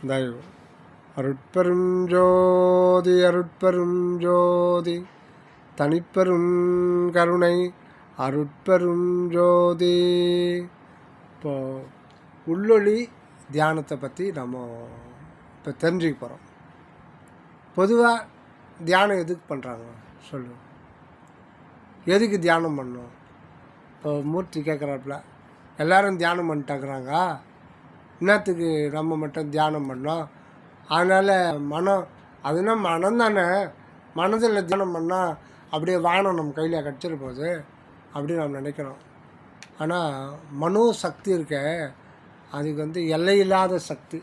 தயவு. அருட்பெரும் ஜோதி அருட்பெரும் ஜோதி தனிப்பெரும் கருணை அருட்பெரும் ஜோதி. இப்போது உள்ளொளி தியானத்தை பற்றி நம்ம இப்போ தெரிஞ்சுக்க போகிறோம். பொதுவாக தியானம் எதுக்கு பண்ணுறாங்க சொல்லு? எதுக்கு தியானம் பண்ணணும்? இப்போ மூர்த்தி கேட்குறாப்புல, எல்லோரும் தியானம் பண்ணிட்டாக்குறாங்க, என்னத்துக்கு நம்ம மட்டும் தியானம் பண்ணோம்? அதனால் மனம் அதுனா மனம் தானே, மனதில் தியானம் பண்ணால் அப்படியே வானம் நம்ம கையில் கிடச்சிட போகுது அப்படின்னு நம்ம நினைக்கிறோம். ஆனால் மனோசக்தி இருக்க, அதுக்கு எல்லையில்லாத சக்தி.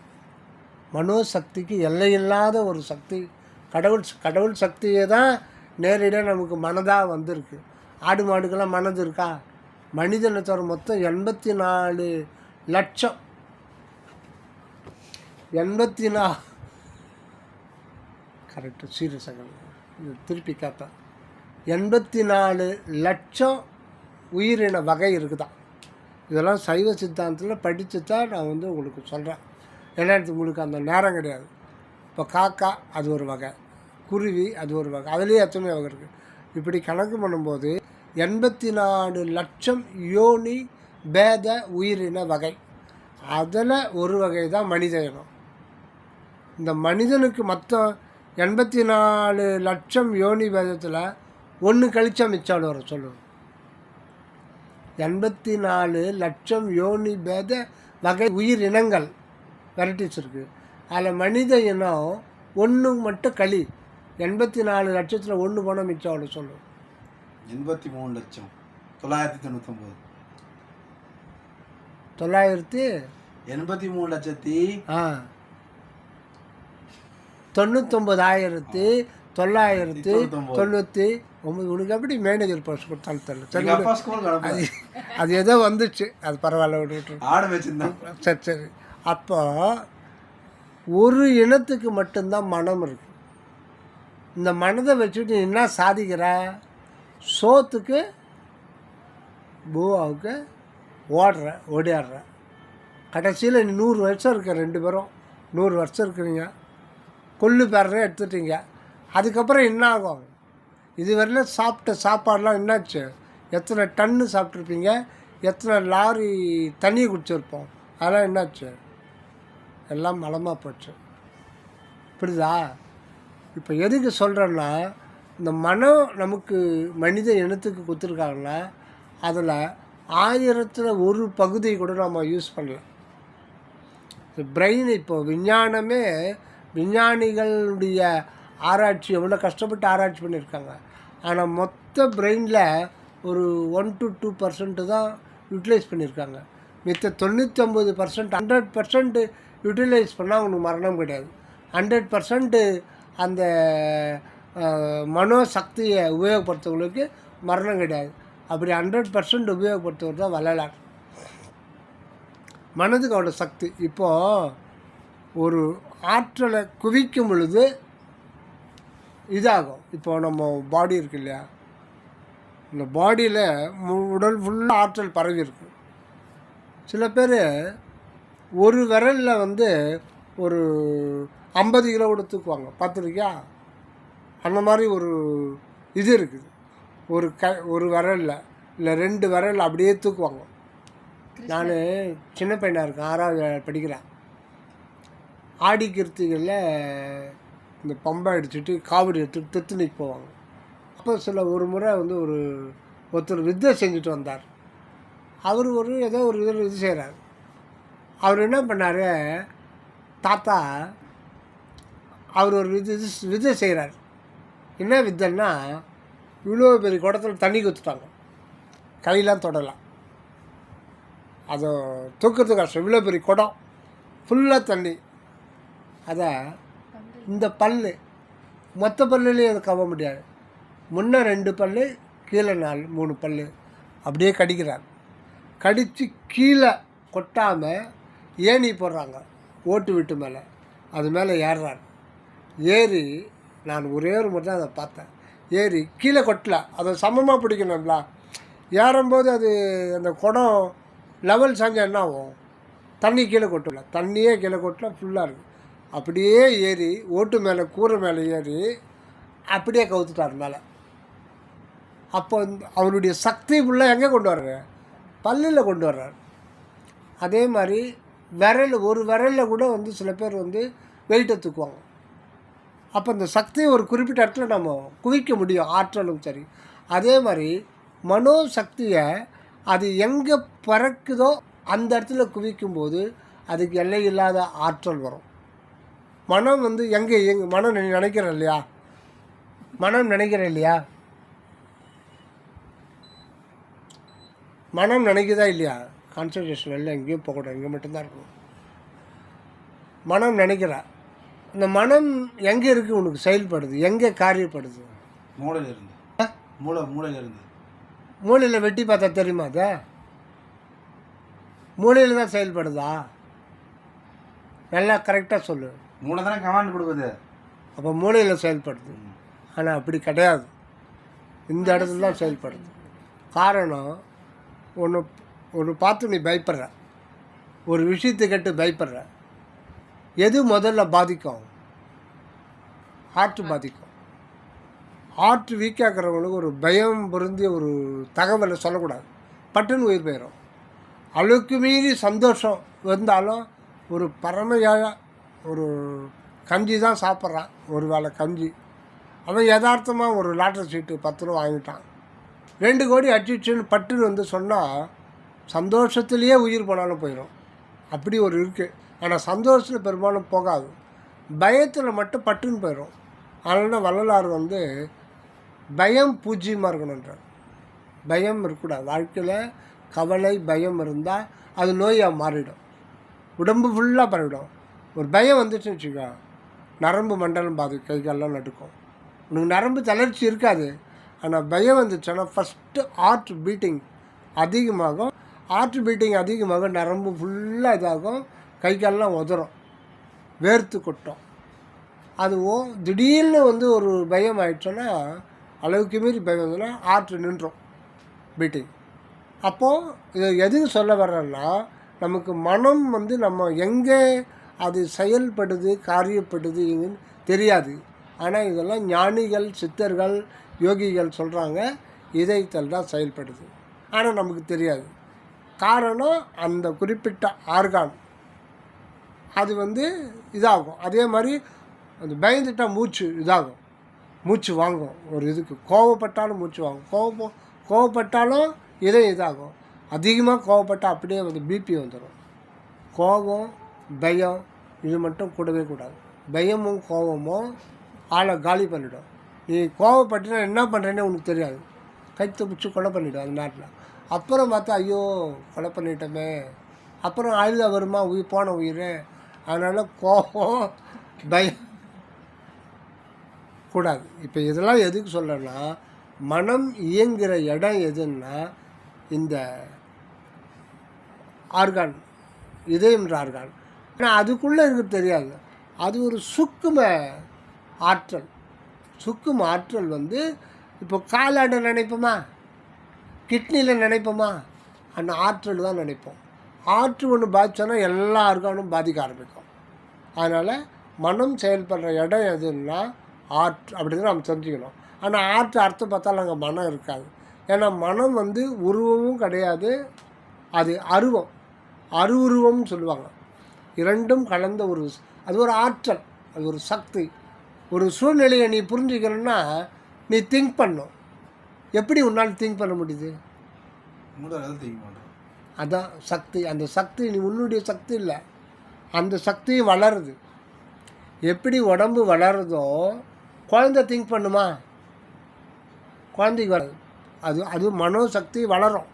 மனோசக்திக்கு எல்லையில்லாத ஒரு சக்தி. கடவுள் சக்தியே தான் நேரடியாக நமக்கு மனதாக வந்திருக்கு. ஆடு மாடுக்கெல்லாம் மனது இருக்கா? மனிதனை தவிர மொத்தம் 84 லட்சம் 84 கரெக்டு சீரியஸாக இது திருப்பி கேட்பேன். 84 லட்சம் உயிரின வகை இருக்குதான். இதெல்லாம் சைவ சித்தாந்தத்தில் படித்து தான் நான் உங்களுக்கு சொல்கிறேன். ஏன்னா உங்களுக்கு அந்த நேரம் கிடையாது. இப்போ காக்கா அது ஒரு வகை, குருவி அது ஒரு வகை, அதுலேயே எத்தனை வகை இருக்குது. இப்படி கணக்கு பண்ணும்போது 84 லட்சம் யோனி பேத உயிரின வகை. அதில் ஒரு வகை தான் மனித இனம். இந்த மனிதனுக்கு மொத்தம் 84 லட்சம் யோனி பேதத்தில் ஒன்று கழிச்சா மிச்சாடு வர சொல்லுவோம். 84 லட்சம் யோனி பேத வகை உயிரினங்கள் வெரைட்டிஸ் இருக்குது. அதில் மனித இனம் ஒன்று மட்டும் களி. 84 லட்சத்தில் ஒன்று போனால் மிச்சம் அவ்வளோ சொல்லுவோம். 83,999 999,999. உனக்கு எப்படி மேனேஜர் போஸ்ட் கொடுத்தாலும் தெரியல. அது ஏதோ வந்துச்சு, அது பரவாயில்ல விட்டு சரி சரி. அப்போ ஒரு இனத்துக்கு மட்டும்தான் மனம் இருக்குது. இந்த மனதை வச்சுட்டு என்ன சாதிக்கிற? சோத்துக்கு பூவாவுக்கு ஓடியாடுற. கடைசியில் 100 வருஷம் இருக்க, 2 பேரும் 100 வருஷம் இருக்கிறீங்க, கொள்ளு பேரே எடுத்துட்டீங்க. அதுக்கப்புறம் என்ன ஆகும்? இதுவரையிலும் சாப்பிட்ட சாப்பாடெலாம் என்னாச்சு? எத்தனை டன்னு சாப்பிட்ருப்பீங்க, எத்தனை லாரி தண்ணி குடிச்சிருப்போம், அதெல்லாம் என்னாச்சு? எல்லாம் மலமாக போச்சு. புரியுதா? இப்போ எதுக்கு சொல்கிறேன்னா, இந்த மனம் நமக்கு மனித இனத்துக்கு கொடுத்துருக்காங்கன்னா அதில் 1000ல் 1 பகுதியை கூட நம்ம யூஸ் பண்ணலாம். பிரெயின் இப்போ விஞ்ஞானிகளுடைய ஆராய்ச்சி எவ்வளோ கஷ்டப்பட்டு ஆராய்ச்சி பண்ணியிருக்காங்க. ஆனால் மொத்த பிரெயினில் ஒரு 1 to 2% தான் யூட்டிலைஸ் பண்ணியிருக்காங்க. மித்த 99% 100% யூட்டிலைஸ் பண்ணால் அவனுக்கு மரணம் கிடையாது. 100% அந்த மனோசக்தியை உபயோகப்படுத்துவங்களுக்கு மரணம் கிடையாது. அப்படி 100% உபயோகப்படுத்துவது தான் வள்ளலார். மனதுக்கு அவ்வளோ சக்தி. இப்போது ஒரு ஆற்றலை குவிக்கும் பொழுது இதாகும். இப்போது நம்ம பாடி இருக்கு இல்லையா, இந்த பாடியில் உடல் ஃபுல்லாக ஆற்றல் பரவி இருக்கு. சில பேர் ஒரு விரலில் ஒரு 50 கிலோ கூட தூக்குவாங்க, பார்த்துருக்கியா? அந்த மாதிரி ஒரு இது இருக்குது. ஒரு விரலில் இல்லை 2 விரலில் அப்படியே தூக்குவாங்க. நான் சின்ன பையனாக இருக்கேன், 6வது படிக்கிறேன். ஆடி கிருத்திகளில் இந்த பம்பை அடிச்சுட்டு காவடி எடுத்துட்டு திருத்தணிக்கு போவாங்க. அப்போ ஒரு முறை ஒருத்தர் வித்தை செஞ்சுட்டு வந்தார். அவர் ஏதோ ஒரு இதில் இது செய்கிறார். அவர் என்ன பண்ணார், தாத்தா அவர் ஒரு வித்தை செய்கிறார். என்ன வித்தைன்னா, இவ்வளோ பெரிய குடத்தில் தண்ணி ஊற்றுட்டாங்க, கையெல்லாம் தொடலாம், அதை தூக்கிறதுக்கு கஷ்டம். இவ்வளோ பெரிய குடம் ஃபுல்லாக தண்ணி. அதை இந்த மொத்த பல்லுலேயும் அதை கவ முடியாது. முன்னே 2 பல், கீழே 3 பல் அப்படியே கடிக்கிறார். கடித்து கீழே கொட்டாமல் ஏணி போடுறாங்க ஓட்டு வீட்டு மேலே. அது மேலே ஏறுறார். ஏறி நான் ஒரே ஒரு முறை தான் அதை பார்த்தேன். ஏறி கீழே கொட்டல, அதை சமமாக பிடிக்கணும்ல. ஏறும்போது அது அந்த குடம் லெவல் சாஞ்சா என்ன ஆகும்? தண்ணி கீழே கொட்டல, தண்ணியே கீழே கொட்டல, ஃபுல்லாக இருக்குது. அப்படியே ஏறி ஓட்டு மேலே கூரை மேலே ஏறி அப்படியே கவுத்துட்டார் மேலே. அப்போ அவருடைய சக்தி ஃபுல்லாக எங்கே கொண்டு வர்றாரு? பல்லில் கொண்டு வர்றார். அதே மாதிரி ஒரு விரலில் கூட வந்து சில பேர் வந்து வெயிட்டை தூக்குவாங்க. அப்போ இந்த சக்தியை ஒரு குறிப்பிட்ட இடத்துல நம்ம குவிக்க முடியும், ஆற்றலும் சரி. அதே மாதிரி மனோசக்தியை அது எங்கே பறக்குதோ அந்த இடத்துல குவிக்கும்போது அதுக்கு எல்லை இல்லாத ஆற்றல் வரும். மனம் வந்து மனம் நினைக்கிறேன் இல்லையா, மனம் நினைக்கிறேன் இல்லையா, மனம் நினைக்குதா இல்லையா? கான்சன்ட்ரேஷன் எல்லாம் எங்கேயும் போகக்கூடாது, இங்கே மட்டும்தான் இருக்கும். மனம் நினைக்கிறா. இந்த மனம் எங்கே இருக்குது உனக்கு செயல்படுது, எங்கே காரியப்படுது? மூளையில் இருந்து. மூளையில் இருந்து. மூளையில் வெட்டி பார்த்தா தெரியுமா? அதை மூளையில் தான் செயல்படுதா? நல்லா கரெக்டாக சொல்லு. மூளை தானே கமாண்ட் கொடுக்குது. அப்போ மூளையில் செயல்படுது. ஆனால் அப்படி கிடையாது, இந்த இடத்துல தான் செயல்படுது. காரணம், ஒன்று பார்த்து நீ பயப்படுற, ஒரு விஷயத்தை கேட்டு பயப்படுற. எது முதல்ல பாதிக்கும்? ஹார்ட் பாதிக்கும். ஹார்ட் வீக்காகிறவங்களுக்கு ஒரு பயம் பொருந்திய ஒரு தகவலை சொல்லக்கூடாது, பட்டுன்னு உயிர் போயிடும். அளவுக்கு மீறி சந்தோஷம் வந்தாலும் ஒரு பரமையாக ஒரு கஞ்சி தான் சாப்பிட்றான், ஒரு வேளை கஞ்சி. அவன் யதார்த்தமாக ஒரு லாட்டரி சீட்டு 10 ரூபா வாங்கிட்டான், 2 கோடி அடிச்சுன்னு பட்டுன்னு வந்து சொன்னால் சந்தோஷத்துலேயே உயிர் போனாலும் போயிடும். அப்படி ஒரு இருக்குது. ஆனால் சந்தோஷத்தில் பெரும்பாலும் போகாது, பயத்தில் மட்டும் பட்டுன்னு போயிடும். அதனால தான் வள்ளலார் வந்து பயம் பூஜ்யமாக இருக்கணுன்றார். பயம் இருக்கக்கூடாது வாழ்க்கையில். கவலை பயம் இருந்தால் அது நோயாக மாறிடும், உடம்பு ஃபுல்லாக பரவிடும். ஒரு பயம் வந்துச்சுன்னு வச்சுக்கோ, நரம்பு மண்டலம் பாதிக்கும், கை காலெல்லாம் நடுக்கும். உனக்கு நரம்பு தளர்ச்சி இருக்காது, ஆனால் பயம் வந்துச்சுன்னா ஃபஸ்ட்டு ஹார்ட் பீட்டிங் அதிகமாகும். ஹார்ட் பீட்டிங் அதிகமாக நரம்பு ஃபுல்லாக இதாகும், கை காலெல்லாம் உதறும், வேர்த்து கொட்டும். அதுவும் திடீர்னு வந்து ஒரு பயம் ஆயிடுச்சோன்னா, அளவுக்கு மீறி பயம் வந்ததுன்னா ஹார்ட் நின்றோம் பீட்டிங். அப்போது இதை எதுக்கு சொல்ல வர்றேன்னா, நமக்கு மனம் வந்து நம்ம எங்கே அது செயல்படுது காரியப்படுதுன்னு தெரியாது. ஆனால் இதெல்லாம் ஞானிகள் சித்தர்கள் யோகிகள் சொல்கிறாங்க, இதயத்தில் தான் செயல்படுது. ஆனால் நமக்கு தெரியாது. காரணம், அந்த குறிப்பிட்ட ஆர்கான் அது வந்து இதாகும். அதே மாதிரி அந்த பயந்துட்டால் மூச்சு இதாகும், மூச்சு வாங்கும். ஒரு இதுக்கு கோவப்பட்டாலும் மூச்சு வாங்கும், கோவப்பட்டாலும் இதாகும். அதிகமாக கோவப்பட்டால் அப்படியே வந்து பிபி வந்துடும். கோபம் பயம் இது மட்டும் கூடவே கூடாது. பயமும் கோபமும் ஆளை காலி பண்ணிவிடும். நீ கோவப்பட்டுனா என்ன பண்ணுறேன்னு உனக்கு தெரியாது, கைத்தை பிடிச்சி கொலை பண்ணிவிடும் அந்த நேரத்தில். அப்புறம் பார்த்தா ஐயோ கொலை பண்ணிட்டோமே, அப்புறம் அழுத வருமா போன உயிர். அதனால் கோபம் பயம் கூடாது. இப்போ இதெல்லாம் எதுக்கு சொல்லணும்னா, மனம் இயங்குகிற இடம் எதுன்னா இந்த ஆர்கான், இதயம்ன்ற ஆர்கான். ஆனால் அதுக்குள்ளே இருக்கிறது தெரியாது. அது ஒரு சுக்கும ஆற்றல். சுக்கும ஆற்றல் வந்து இப்போ காலாண்ட நினைப்போமா, கிட்னியில் நினைப்போமா, அந்த ஆற்றல் தான் நினைப்போம். ஆற்று ஒன்று பாதிச்சோன்னா எல்லா ஆர்கானும் பாதிக்க ஆரம்பிக்கும். அதனால் மனம் செயல்படுற இடம் எதுன்னா ஆற்று, அப்படின்னு நம்ம தெரிஞ்சுக்கணும். ஆனால் ஆற்று அர்த்தம் பார்த்தாலும் அங்கே மனம் இருக்காது. ஏன்னா மனம் வந்து உருவமும் கிடையாது, அது அருவுருவம்னு சொல்லுவாங்க. இரண்டும் கலந்த அது ஒரு ஆற்றல், அது ஒரு சக்தி. ஒரு சூழ்நிலையை நீ புரிஞ்சுக்கணுன்னா நீ திங்க் பண்ணும். எப்படி உன்னால் திங்க் பண்ண முடியுது? அதான் சக்தி. அந்த சக்தி நீ உன்னுடைய சக்தி இல்லை, அந்த சக்தியும் வளருது. எப்படி உடம்பு வளருதோ குழந்தை திங்க் பண்ணுமா? குழந்தைக்கு வராது. அது மனோசக்தி வளரும்.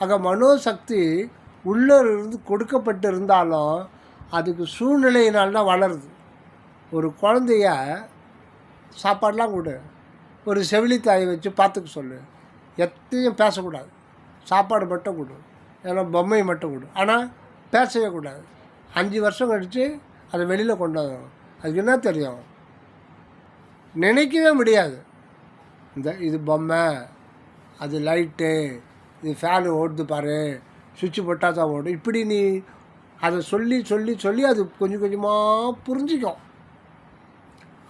ஆக மனோசக்தி உள்ளே இருந்து கொடுக்கப்பட்டு இருந்தாலும் அதுக்கு சூழ்நிலையினால்தான் வளருது. ஒரு குழந்தைய சாப்பாடெலாம் கொடு, ஒரு செவிலித்தாயை வச்சு பார்த்துக்க சொல்லு, எத்தையும் பேசக்கூடாது, சாப்பாடு மட்டும் கொடு, ஏன்னா பொம்மை மட்டும் கொடு, ஆனால் பேசவே கூடாது. 5 வருஷம் கழித்து அதை வெளியில் கொண்டு வரணும். அதுக்கு என்ன தெரியும்? நினைக்கவே முடியாது. இது பொம்மை, அது லைட்டு, இது ஃபேனு ஓடுது பாரு, சுவிட்சு போட்டால் தான் ஓடும். இப்படி நீ அதை சொல்லி சொல்லி சொல்லி அது கொஞ்சம் கொஞ்சமாக புரிஞ்சிக்கும்.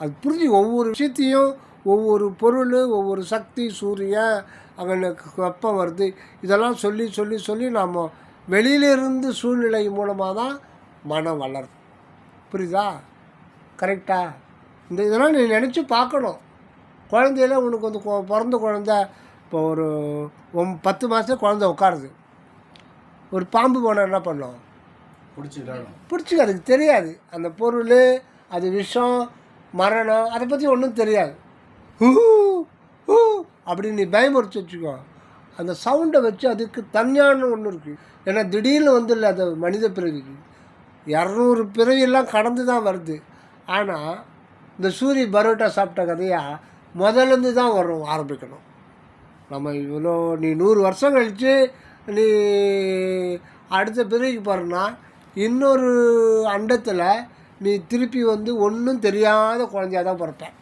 அது ஒவ்வொரு விஷயத்தையும், ஒவ்வொரு பொருள், ஒவ்வொரு சக்தி, சூரியன், அங்கே வெப்பம் வருது, இதெல்லாம் சொல்லி சொல்லி சொல்லி நாம் வெளியிலிருந்து சூழ்நிலை மூலமாக தான் மனம் வளருது. புரியுதா? கரெக்டா? இதெல்லாம் நீ நினச்சி பார்க்கணும். குழந்தையில உனக்கு வந்து பிறந்த குழந்த இப்போ ஒரு 10 மாதத்துல குழந்த உட்காருது. ஒரு பாம்பு போனால் என்ன பண்ணும்? பிடிச்சி அதுக்கு தெரியாது. அந்த பொருள், அது விஷம், மரணம், அதை பற்றி ஒன்றும் தெரியாது. ஹூ அப்படின்னு நீ பயமுறுத்தி வச்சுக்கோ. அந்த சவுண்டை வச்சு அதுக்கு தனியான ஒன்று இருக்குது. ஏன்னா திடீர்னு வந்து இல்லை, அது மனித பிறவிக்கு 200 பிறவியெல்லாம் கடந்து தான் வருது. ஆனால் இந்த சூரிய பரோட்டா சாப்பிட்ட கதையாக முதலேருந்து தான் ஆரம்பிக்கணும். நம்ம இவ்வளோ நீ 100 வருஷம் கழித்து நீ அடுத்த பிறவிக்கு போகிறன்னா இன்னொரு அண்டத்தில் நீ திருப்பி வந்து ஒன்றும் தெரியாத குழந்தையாக தான் பிறப்பேன்.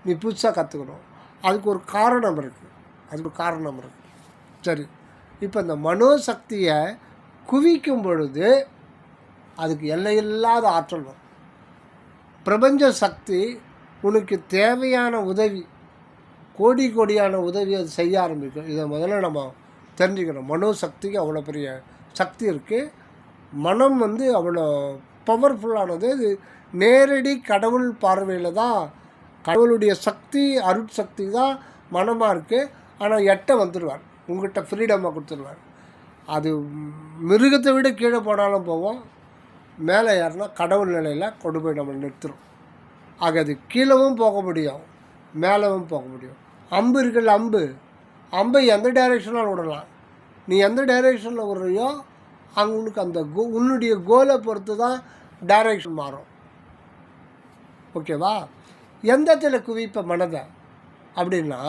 நீ புதுசாக கற்றுக்கணும். அதுக்கு ஒரு காரணம் இருக்குது. சரி, இப்போ இந்த மனோசக்தியை குவிக்கும் பொழுது அதுக்கு எல்லையில்லாத ஆற்றல் வரும். பிரபஞ்ச சக்தி உனக்கு தேவையான உதவி, கோடியான உதவி அது செய்ய ஆரம்பிக்கும். இதை முதல்ல நம்ம தெரிஞ்சுக்கணும். மனோசக்திக்கு அவ்வளோ பெரிய சக்தி இருக்குது. மனம் வந்து அவ்வளோ பவர்ஃபுல்லானது. இது நேரடி கடவுள் பார்வையில் தான், கடவுளுடைய சக்தி, அருட்சக்தி தான் மனமாக இருக்குது. ஆனால் வந்துடுவார், உங்கள்கிட்ட ஃப்ரீடமாக கொடுத்துருவார். அது மிருகத்தை விட கீழே போனாலும் போவோம், மேலே ஏறினா கடவுள் நிலையில் கொண்டு போய் நம்ம நிறுத்துகிறோம். ஆக அது கீழவும் போக முடியும், மேலவும் போக முடியும். அம்பு இருக்குல்ல, அம்பை எந்த டைரெக்ஷனால் விடலாம். நீ எந்த டைரெக்ஷனில் விடுறியோ அங்கே உனக்கு அந்த உன்னுடைய கோலை பொறுத்து தான் டைரெக்ஷன் மாறும். ஓகேவா? எந்த இடத்துல குவிப்ப மனதை அப்படின்னா,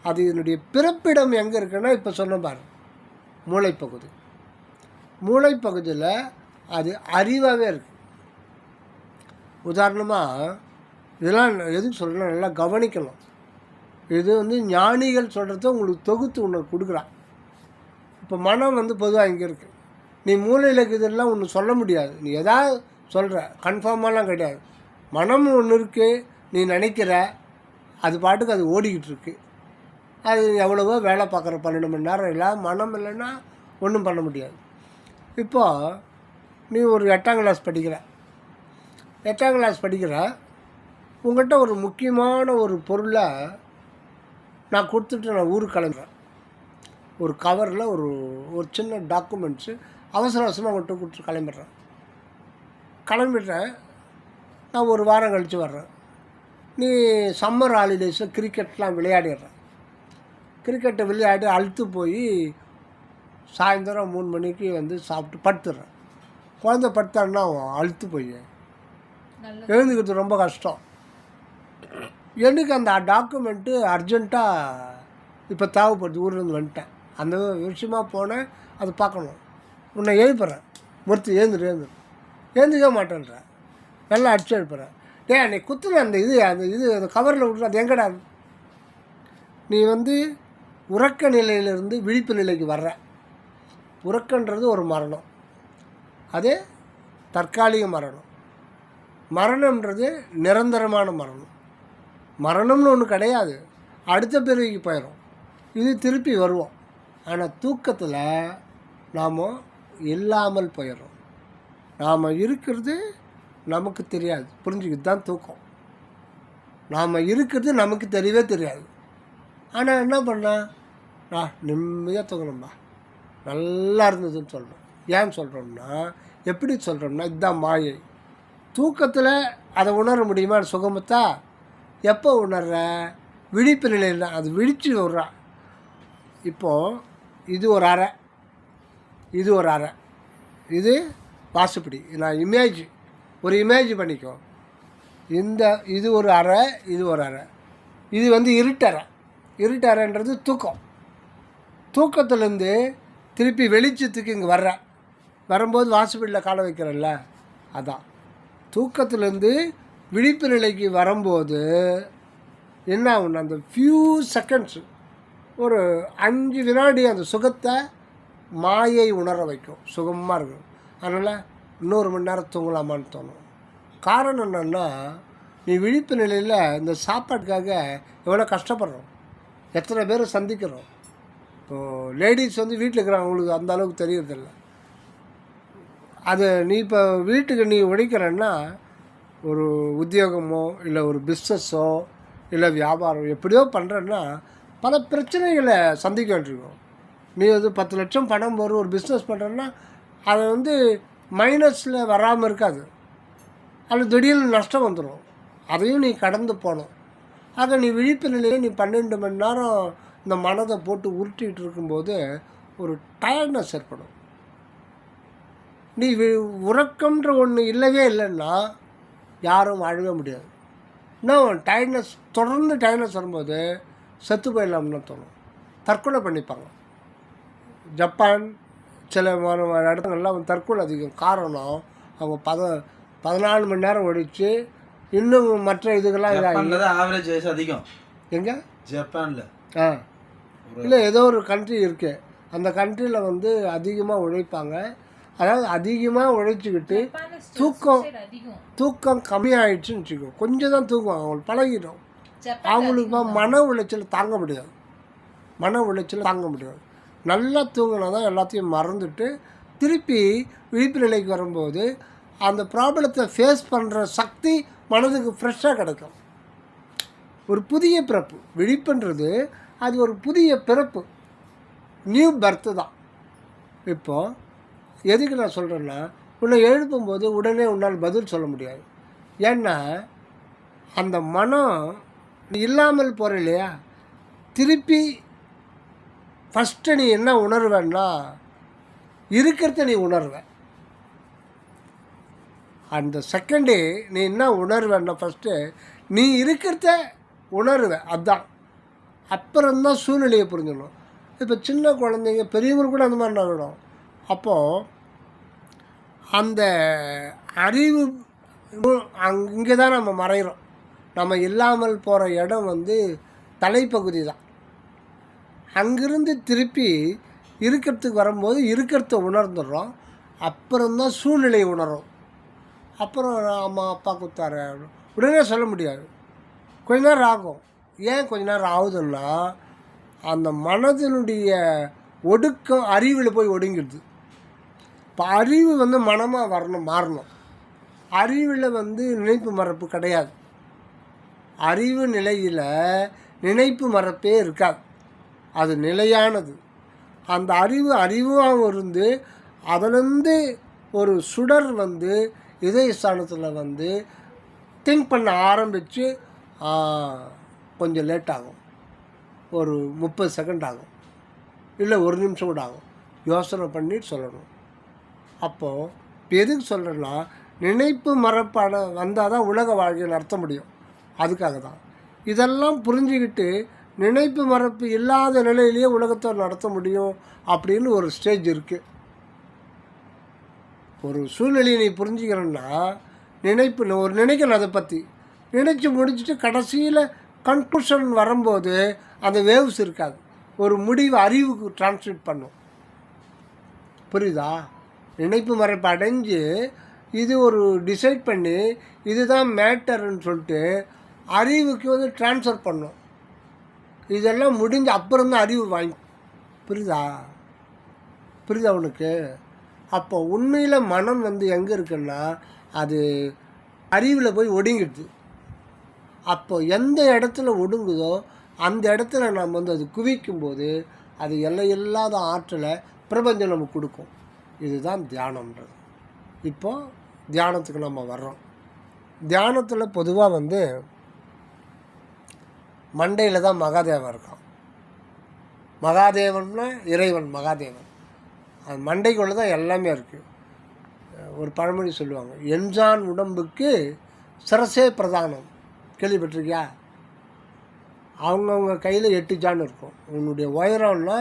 அது இதனுடைய பிறப்பிடம் எங்கே இருக்குன்னா, இப்போ சொன்ன பாரு, மூளைப்பகுதியில் அது அறிவாகவே இருக்குது. உதாரணமாக இதெல்லாம் எதுக்கு சொல்கிறேன்னா, நல்லா கவனிக்கணும். இது வந்து ஞானிகள் சொல்கிறத உங்களுக்கு தொகுத்து ஒன்று கொடுக்குறான். இப்போ மனம் வந்து பொதுவாக இங்கே இருக்குது. நீ மூளையில் இருக்கிறதெல்லாம் ஒன்று சொல்ல முடியாது. நீ எதாவது சொல்கிற, கன்ஃபார்மாலாம் கிடையாது. மனம் ஒன்று இருக்குது, நீ நினைக்கிற, அது பாட்டுக்கு அது ஓடிக்கிட்டு இருக்கு. அது எவ்வளவோ வேலை பார்க்குற 12 மணி நேரம் இல்லை, மனம் இல்லைன்னா ஒன்றும் பண்ண முடியாது. இப்போது நீ ஒரு 8ஆம் கிளாஸ் படிக்கிற, உங்கள்கிட்ட ஒரு முக்கியமான ஒரு பொருளை நான் கொடுத்துட்டு நான் ஊருக்கு கிளம்புறேன். ஒரு கவரில் ஒரு சின்ன டாக்குமெண்ட்ஸு அவசரமாக உங்கள்கிட்ட கொடுத்துட்டு கிளம்பிடுறேன். நான் ஒரு வாரம் கழித்து வர்றேன். நீ சம்மர் ஹாலிடேஸில் கிரிக்கெட்லாம் விளையாடிடுறேன். கிரிக்கெட்டை விளையாடி அழுத்து போய் சாயந்தரம் 3 மணிக்கு வந்து சாப்பிட்டு படுத்துடுறேன். குழந்தை படுத்தான்னா அழுத்து போய் எழுந்துக்கிறது ரொம்ப கஷ்டம். எனக்கு அந்த டாக்குமெண்ட்டு அர்ஜெண்ட்டாக இப்போ தேவைப்படுது, ஊர்லேருந்து வந்துட்டேன், அந்த விஷயமாக போனேன், அது பார்க்கணும். உன்னை எழுப்புறேன், ஒருத்தர் ஏந்துக்க மாட்டேன்றேன், நல்லா அடிச்சு எழுப்புறேன். நீ குத்துன அந்த கவரில் விட்டுரு, அது எங்கடா? நீ வந்து உறக்க நிலையிலிருந்து விழிப்பு நிலைக்கு வர்ற. உறக்கன்றது ஒரு மரணம், அது தற்காலிக மரணம்ன்றது நிரந்தரமான மரணம்னு ஒன்று கிடையாது. அடுத்த பிறவிக்கு போயிடும், இது திருப்பி வருவோம். ஆனால் தூக்கத்தில் நாம் இல்லாமல் போயிடுறோம். நாம் இருக்கிறது நமக்கு தெரியாது, புரிஞ்சுக்கிட்டு தான் தூக்கம். நாம் இருக்கிறது நமக்கு தெரியவே தெரியாது. ஆனால் என்ன பண்ணால் நான் நிம்மதியாக தூங்கணும்பா, நல்லா இருந்ததுன்னு சொல்கிறோம். ஏன் சொல்கிறோம்னா, எப்படி சொல்கிறோம்னா, இதுதான் மாயை. தூக்கத்தில் அதை உணர முடியுமா சுகமத்தா? எப்போ உணர்ற? விழிப்பு நிலையில் அது விழிச்சு விடுறா. இப்போது இது ஒரு அறை, இது வாசுப்படி. நான் ஒரு இமேஜ் பண்ணிக்கோ. இது ஒரு அறை, இது வந்து இருட்டறைன்றது தூக்கம். தூக்கத்துலேருந்து திருப்பி வெளிச்சத்துக்கு இங்கே வரும்போது வாசுப்படியில் காலை வைக்கிறல்ல, அதான் தூக்கத்துலேருந்து விழிப்பு நிலைக்கு வரும்போது என்ன ஆகுன்னா, அந்த ஃபியூ செகண்ட்ஸு, ஒரு 5 வினாடி அந்த சுகத்தை மாயை உணர வைக்கும், சுகமாக இருக்கும். அதனால் இன்னொரு மணி நேரம் தூங்கலாமான்னு தோணும். காரணம் என்னென்னா, நீ விழிப்பு நிலையில் இந்த சாப்பாட்டுக்காக எவ்வளோ கஷ்டப்படுறோம், எத்தனை பேர் சந்திக்கிறோம். இப்போது லேடிஸ் வந்து வீட்டில் இருக்கிறாங்க, அவங்களுக்கு அந்த அளவுக்கு தெரியறதில்ல. அது நீ இப்போ வீட்டுக்கு நீ உழைக்கிறன்னா, ஒரு உத்தியோகமோ இல்லை ஒரு பிஸ்னஸோ இல்லை வியாபாரம் எப்படியோ பண்ணுறேன்னா பல பிரச்சனைகளை சந்திக்க வேண்டியிருக்கும். நீ வந்து 10 லட்சம் பணம் வரும் ஒரு பிஸ்னஸ் பண்ணுறேன்னா அது வந்து மைனஸில் வராமல் இருக்காது, அது திடீர்னு நஷ்டம் வந்துடும். அதையும் நீ கடந்து போகணும். ஆக நீ விழிப்பு நிலையில் நீ 12 மணி நேரம் இந்த மனதை போட்டு உருட்டிகிட்டு இருக்கும்போது ஒரு டயர்ட்னஸ் ஏற்படும். நீ உறக்கம்ன்ற ஒன்று இல்லவே இல்லைன்னா யாரும் வாழவே முடியாது. இன்னும் டயர்ட்னஸ் தொடர்ந்து டயர்ட்னஸ் வரும்போது செத்து போயிடலாம்னு தோணும், தற்கொலை பண்ணிப்பாங்க. ஜப்பான் சில இடத்துலலாம் தற்கொலை அதிகம். காரணம் அவங்க 14 மணி நேரம் ஒழிச்சு இன்னும் மற்ற இதுக்கெல்லாம் ஆவரேஜ் வயசு அதிகம். எங்கே? ஜப்பானில். இல்லை, ஏதோ ஒரு கண்ட்ரி இருக்குது, அந்த கண்ட்ரியில் வந்து அதிகமாக உழைப்பாங்க. அதாவது அதிகமாக உழைச்சிக்கிட்டு தூக்கம் கம்மியாயிடுச்சுன்னு வச்சுக்கோ, கொஞ்சம் தான் தூக்கம், அவங்களுக்கு பழகிடும். அவங்களுக்கு மன உளைச்சல் தாங்க முடியாது, நல்லா தூங்கினா தான் எல்லாத்தையும் மறந்துட்டு திருப்பி விழிப்பு நிலைக்கு வரும்போது அந்த ப்ராப்ளத்தை ஃபேஸ் பண்ணுற சக்தி மனதுக்கு ஃப்ரெஷ்ஷாக கிடைக்கும். ஒரு புதிய பிறப்பு, விழிப்புன்றது அது ஒரு புதிய பிறப்பு, நியூ பர்த்து தான். இப்போது எதுக்கு நான் சொல்கிறேன்னா, உன்னை எழுப்பும்போது உடனே உன்னால் பதில் சொல்ல முடியாது. ஏன்னா அந்த மனம் இல்லாமல் போகிற இல்லையா, திருப்பி ஃபஸ்ட்டு நீ என்ன உணர்வேன்னா இருக்கிறத நீ உணர்வ. அந்த செகண்டே நீ என்ன உணர்வேன்னா ஃபஸ்ட்டு நீ இருக்கிறத உணர்வ. அதுதான் அப்புறம்தான் சூழ்நிலையை புரிஞ்சிடணும். இப்போ சின்ன குழந்தைங்க பெரியவங்க கூட அந்த மாதிரி நடக்கும். அப்போது அந்த அறிவு இங்கே தான் நம்ம மறைகிறோம். நம்ம இல்லாமல் போகிற இடம் வந்து தலைப்பகுதி தான். அங்கிருந்து திருப்பி இருக்கிறதுக்கு வரும்போது இருக்கிறத உணர்ந்துடுறோம். அப்புறம்தான் சூழ்நிலையை உணரும். அப்புறம் அம்மா அப்பா கொடுத்தாரு உடனே சொல்ல முடியாது, கொஞ்ச நேரம் ஆகும். ஏன் கொஞ்ச நேரம் ஆகுதுன்னா அந்த மனதினுடைய ஒடுக்கம் அறிவில் போய் ஒடுங்கிடுது. இப்போ அறிவு வந்து மனமாக மாறணும். அறிவில் வந்து நினைப்பு மறப்பு கிடையாது. அறிவு நிலையில் நினைப்பு மறப்பே இருக்காது, அது நிலையானது. அந்த அறிவாகவும் இருந்து அதிலேருந்து ஒரு சுடர் வந்து இதய ஸ்தானத்தில் வந்து திங்க் பண்ண ஆரம்பித்து கொஞ்சம் லேட் ஆகும், ஒரு 30 செகண்ட் ஆகும், இல்லை 1 நிமிஷம் கூட ஆகும். யோசனை பண்ணி சொல்லணும். அப்போது இப்போ எதுக்கு சொல்கிறேன்னா, நினைப்பு மறப்பான வந்தால் தான் உலக வாழ்க்கையை நடத்த முடியும். அதுக்காக தான் இதெல்லாம் புரிஞ்சுக்கிட்டு நினைப்பு மறப்பு இல்லாத நிலையிலேயே உலகத்தை நடத்த முடியும் அப்படின்னு ஒரு ஸ்டேஜ் இருக்குது. ஒரு சூழ்நிலையை நீ புரிஞ்சுக்கிறன்னா ஒரு நினைக்கணும், அதை பற்றி நினச்சி முடிச்சுட்டு கடைசியில் கன்க்ளூஷன் வரும்போது அந்த வேவ்ஸ் இருக்காது, ஒரு முடிவு அறிவுக்கு டிரான்ஸ்லேட் பண்ணும். புரியுதா? நினைப்பு மறைப்பு அடைஞ்சு இது ஒரு டிசைட் பண்ணி இதுதான் மேட்டர்ன்னு சொல்லிட்டு அறிவுக்கு வந்து ட்ரான்ஸ்ஃபர் பண்ணும். இதெல்லாம் முடிஞ்ச அப்புறம்தான் அறிவு வாங்கி. புரியுதா உனக்கு? அப்போ உண்மையில் மனம் வந்து எங்கே இருக்குன்னா அது அறிவில் போய் ஒடுங்கிடுது. அப்போ எந்த இடத்துல ஒடுங்குதோ அந்த இடத்துல நம்ம வந்து அது குவிக்கும்போது அது எல்லையில்லாத ஆற்றலை பிரபஞ்சம் நமக்கு கொடுக்கும். இதுதான் தியானம்ன்றது. இப்போது தியானத்துக்கு நம்ம வர்றோம். தியானத்தில் பொதுவாக வந்து மண்டையில் தான் மகாதேவன் இருக்கான். மகாதேவன்னா இறைவன், மகாதேவன். அது மண்டைக்குள்ளே தான் எல்லாமே இருக்குது. ஒரு பழமொழி சொல்லுவாங்க, என்ஜான் உடம்புக்கு சிரசே பிரதானம். கேள்விப்பட்டிருக்கியா? அவங்கவுங்க கையில் 8 ஜான் இருக்கும். உன்னுடைய உயரம்னா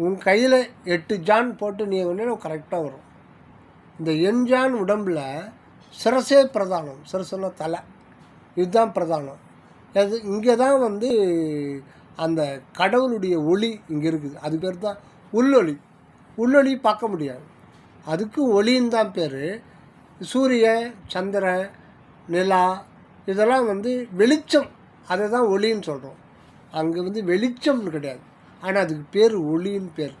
உன் கையில் 8 ஜான் போட்டு நீ ஒன்று கரெக்டாக வரும். இந்த என்ஜான் உடம்பில் சிரசே பிரதானம். சிரசுன்னா தலை, இதுதான் பிரதானம். அது இங்கே தான் வந்து அந்த கடவுளுடைய ஒளி இங்கே இருக்குது. அது பேர் தான் உள்ளொளி. உள்ளொளி பார்க்க முடியாது. அதுக்கு ஒளின்னு தான் பேர். சூரியன், சந்திரன், நிலா இதெல்லாம் வந்து வெளிச்சம், அதை தான் ஒளின்னு சொல்கிறோம். அங்கே வந்து வெளிச்சம்னு கிடையாது, ஆனால் அதுக்கு பேர் ஒளின்னு பேர்.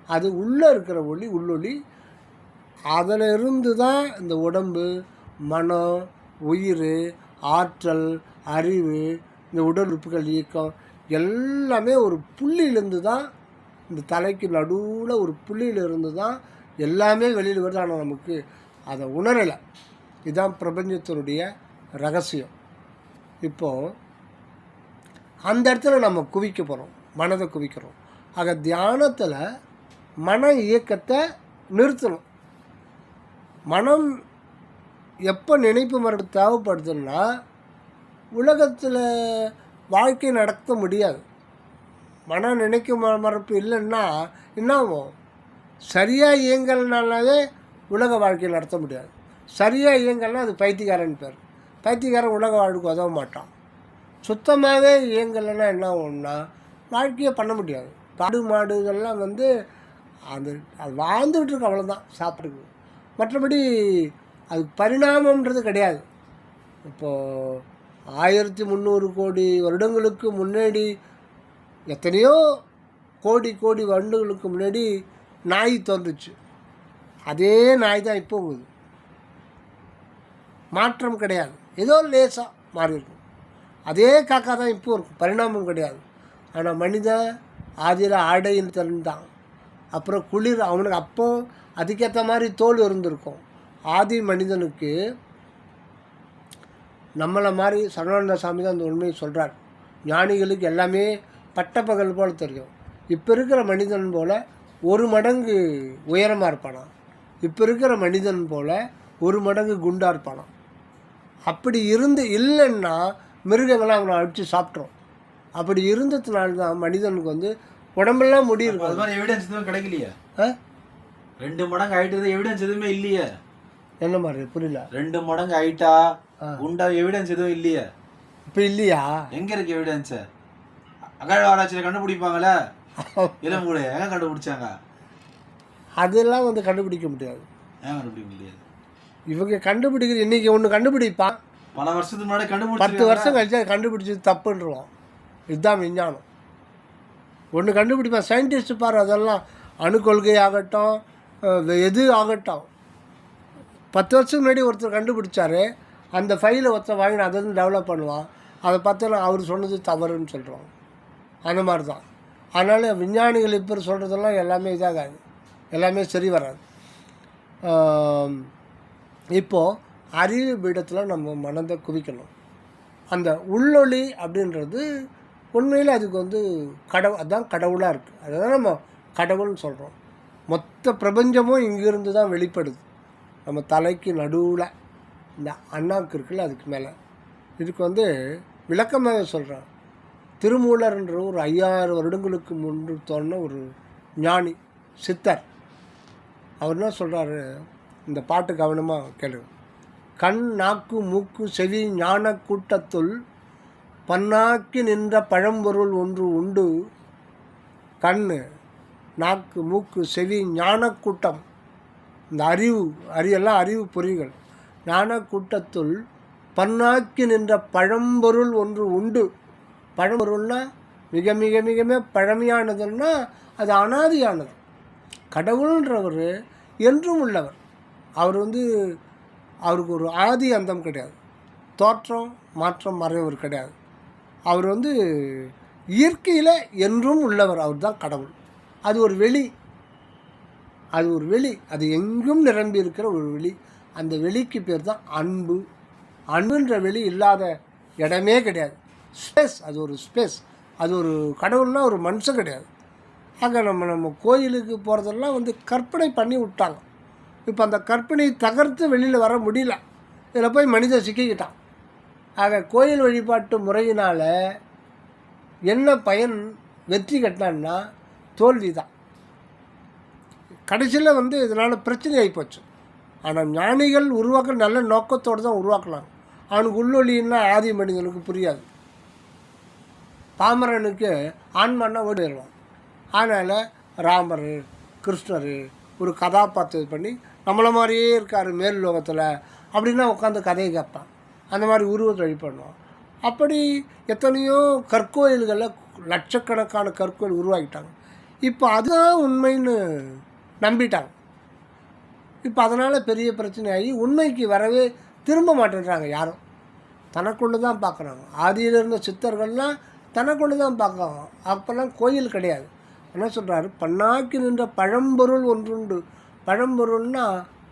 அது உள்ளே இருக்கிற ஒளி, உள்ளொளி. அதில் இருந்து தான் இந்த உடம்பு, மனம், உயிர், ஆற்றல், அறிவு, இந்த உடல் உறுப்புகள் இயக்கம் எல்லாமே ஒரு புள்ளியிலேருந்து தான், இந்த தலைக்கு நடுவில் ஒரு புள்ளியிலிருந்து தான் எல்லாமே வெளியில் வருது. ஆனால் நமக்கு அதை உணரலை. இதுதான் பிரபஞ்சத்தினுடைய ரகசியம். இப்போது அந்த இடத்துல நம்ம குவிக்க போகிறோம், மனதை குவிக்கிறோம். ஆக தியானத்தில் மன இயக்கத்தை நிறுத்தணும். மனம் எப்போ நினைப்பு மரபு தேவைப்படுதுன்னா, உலகத்தில் வாழ்க்கை நடத்த முடியாது. மனம் நினைக்கும் மரபு இல்லைன்னா என்ன ஆகும்? சரியாக இயங்கலைனாலே உலக வாழ்க்கையை நடத்த முடியாது. சரியாக இயங்கலைன்னா அது பைத்தியக்காரன் பேர். பைத்தியக்காரன் உலக வாழ்க்கை உதவ மாட்டான். சுத்தமாகவே இயங்கலைன்னா என்ன ஆகும்னா வாழ்க்கையை பண்ண முடியாது. பாடு மாடுகள்லாம் வந்து அது வாழ்ந்துகிட்டு இருக்கு, அவ்வளோதான், சாப்பிடுது. மற்றபடி அது பரிணாமன்றது கிடையாது. இப்போது 1300 கோடி வருடங்களுக்கு முன்னாடி, எத்தனையோ கோடி கோடி வருடங்களுக்கு முன்னாடி நாய் தோன்றுச்சு. அதே நாய் தான் இப்போ போகுது. மாற்றம் கிடையாது, ஏதோ லேசாக மாறி இருக்கும். அதே காக்கா தான் இப்போ இருக்கும், பரிணாமம் கிடையாது. ஆனால் மனிதன் ஆதியில் ஆடைன்னு தெரிந்தான், அப்புறம் குளிர் அவனுக்கு அப்போ அதுக்கேற்ற மாதிரி தோல் இருந்திருக்கும். ஆதி மனிதனுக்கு நம்மளை மாதிரி சரவண சாமி தான் அந்த உண்மையை சொல்கிறார். ஞானிகளுக்கு எல்லாமே பட்டப்பகல் போல் தெரியும். இப்போ இருக்கிற மனிதன் போல் 1 மடங்கு உயரமாக இருப்பானான். இப்போ இருக்கிற மனிதன் போல் 1 மடங்கு குண்டாக இருப்பானான். அப்படி இருந்து இல்லைன்னா மிருகங்களாம் அவனை அடித்து சாப்பிட்றோம். அப்படி இருந்ததுனால தான் மனிதனுக்கு வந்து உடம்பெல்லாம் முடி இருக்கும். அது மாதிரி எவிடன்ஸ் எதுவும் கிடைக்கலையா? 2 மடங்கு ஆயிட்டு எவிடன்ஸ் எதுவுமே இல்லையே. என்ன மாதிரி புரியல? 2 மடங்கு ஆயிட்டா குண்டா எவிடன்ஸ் எதுவும் இல்லையா? இப்போ இல்லையா? எங்க இருக்கு எவிடன்ஸ்? அகழ் ஆராய்ச்சியில் கண்டுபிடிப்பாங்களே, இளமூளை எங்க கண்டுபிடிச்சாங்க? அதெல்லாம் வந்து கண்டுபிடிக்க முடியாது. ஏன் கண்டுபிடிக்க முடியாது? இவங்க கண்டுபிடிக்கிற இன்னைக்கு ஒன்று கண்டுபிடிப்பான், பல வருஷத்துக்கு முன்னாடி 10 வருஷம் கழிச்சு அதை கண்டுபிடிச்சது தப்புன்றுவோம். இதுதான் விஞ்ஞானம். ஒன்று கண்டுபிடிப்பான் சயின்டிஸ்ட் பாரு, அதெல்லாம் அணுக்கொள்கை ஆகட்டும், எது ஆகட்டும். 10 வருஷத்துக்கு முன்னாடி ஒருத்தர் கண்டுபிடிச்சாரு, அந்த ஃபைலை ஒருத்தர் வாங்கி அதை வந்து டெவலப் பண்ணுவான். அதை பார்த்தா அவர் சொன்னது தவறுன்னு சொல்கிறோம். அந்த மாதிரி தான். அதனால் விஞ்ஞானிகள் இப்போ சொல்கிறதெல்லாம் எல்லாமே இதாகாது, எல்லாமே சரி வராது. இப்போது அறிவு பீடத்தில் நம்ம மனதை குவிக்கணும். அந்த உள்ளொளி அப்படின்றது உண்மையில் அதுக்கு வந்து அதுதான் கடவுளாக இருக்குது. அதுதான் நம்ம கடவுள்னு சொல்கிறோம். மொத்த பிரபஞ்சமும் இங்கிருந்து தான் வெளிப்படுது. நம்ம தலைக்கு நடுவில் இந்த அண்ணாக்கு இருக்குல்ல, அதுக்கு மேலே. இதுக்கு வந்து விளக்கமாக சொல்கிறேன். திருமூலர்ன்ற ஒரு 5000 வருடங்களுக்கு முன்பு தோன்ற ஒரு ஞானி சித்தர். அவர் என்ன சொல்கிறாரு, இந்த பாட்டு கவனமாக கேளு. கண், நாக்கு, மூக்கு, செவி, ஞான கூட்டத்துள் பன்னாக்கி நின்ற பழம்பொருள் ஒன்று உண்டு. கண், நாக்கு, மூக்கு, செவி, ஞான கூட்டம், இந்த அறிவெல்லாம் அறிவு பொறிகள். ஞான கூட்டத்துள் பன்னாக்கி நின்ற பழம்பொருள் ஒன்று உண்டு. பழம்பொருள்னா மிக மிக மிக பழமையானதுன்னா அது அனாதியானது. கடவுள்ன்றவர் என்றும் உள்ளவர். அவர் வந்து அவருக்கு ஒரு ஆதி அந்தம் கிடையாது, தோற்றம் மாற்றம் மறைவர் கிடையாது. அவர் வந்து இயற்கையில் என்றும் உள்ளவர். அவர் தான் கடவுள். அது ஒரு வெளி, அது ஒரு வெளி, அது எங்கும் நிரம்பி இருக்கிற ஒரு வெளி. அந்த வெளிக்கு பேர் தான் அன்பு. அன்புன்ற வெளி இல்லாத இடமே கிடையாது. ஸ்பேஸ், அது ஒரு ஸ்பேஸ். அது ஒரு கடவுள்னால் ஒரு மனுஷன் கிடையாது. ஆக நம்ம கோயிலுக்கு போகிறதெல்லாம் வந்து கற்பனை பண்ணி விட்டாங்க. இப்போ அந்த கற்பனை தகர்த்து வெளியில் வர முடியல. இதில் போய் மனிதன் சிக்கிக்கிட்டான். ஆக கோயில் வழிபாட்டு முறையினால் என்ன பயன்? வெற்றி கட்டினான்னா தோல்வி தான். கடைசியில் வந்து இதனால் பிரச்சனை ஆகிப்போச்சு. ஆனால் ஞானிகள் உருவாக்க நல்ல நோக்கத்தோடு தான் உருவாக்கலாம். அவனுக்கு உள்ளொலின்னா ஆதி மனிதனுக்கு புரியாது. பாமரனுக்கு ஆன்மான்னா ஓடிடுவான். அதனால் ராமர், கிருஷ்ணர், ஒரு கதாபாத்திரம் பண்ணி நம்மளை மாதிரியே இருக்கார் மேல் லோகத்தில் அப்படின்னா உட்காந்து கதையை கேட்பான். அந்த மாதிரி உருவத்தை வழி பண்ணுவான். அப்படி எத்தனையோ கற்கோயில்களில் லட்சக்கணக்கான கற்கோயில் உருவாக்கிட்டாங்க. இப்போ அதுதான் உண்மைன்னு நம்பிட்டாங்க. இப்போ அதனால் பெரிய பிரச்சனையாகி உண்மைக்கு வரவே திரும்ப மாட்டேன்றாங்க. யாரும் தனக்குள்ளே தான் பார்க்குறாங்க. ஆதியில் இருந்த சித்தர்கள்லாம் தனக்குள்ளே தான் பார்க்குறாங்க. அப்போல்லாம் கோயில் கிடையாது. என்ன சொல்கிறாரு, பண்ணாக்கி நின்ற பழம்பொருள் ஒன்றுண்டு. பழம்பொருள்னா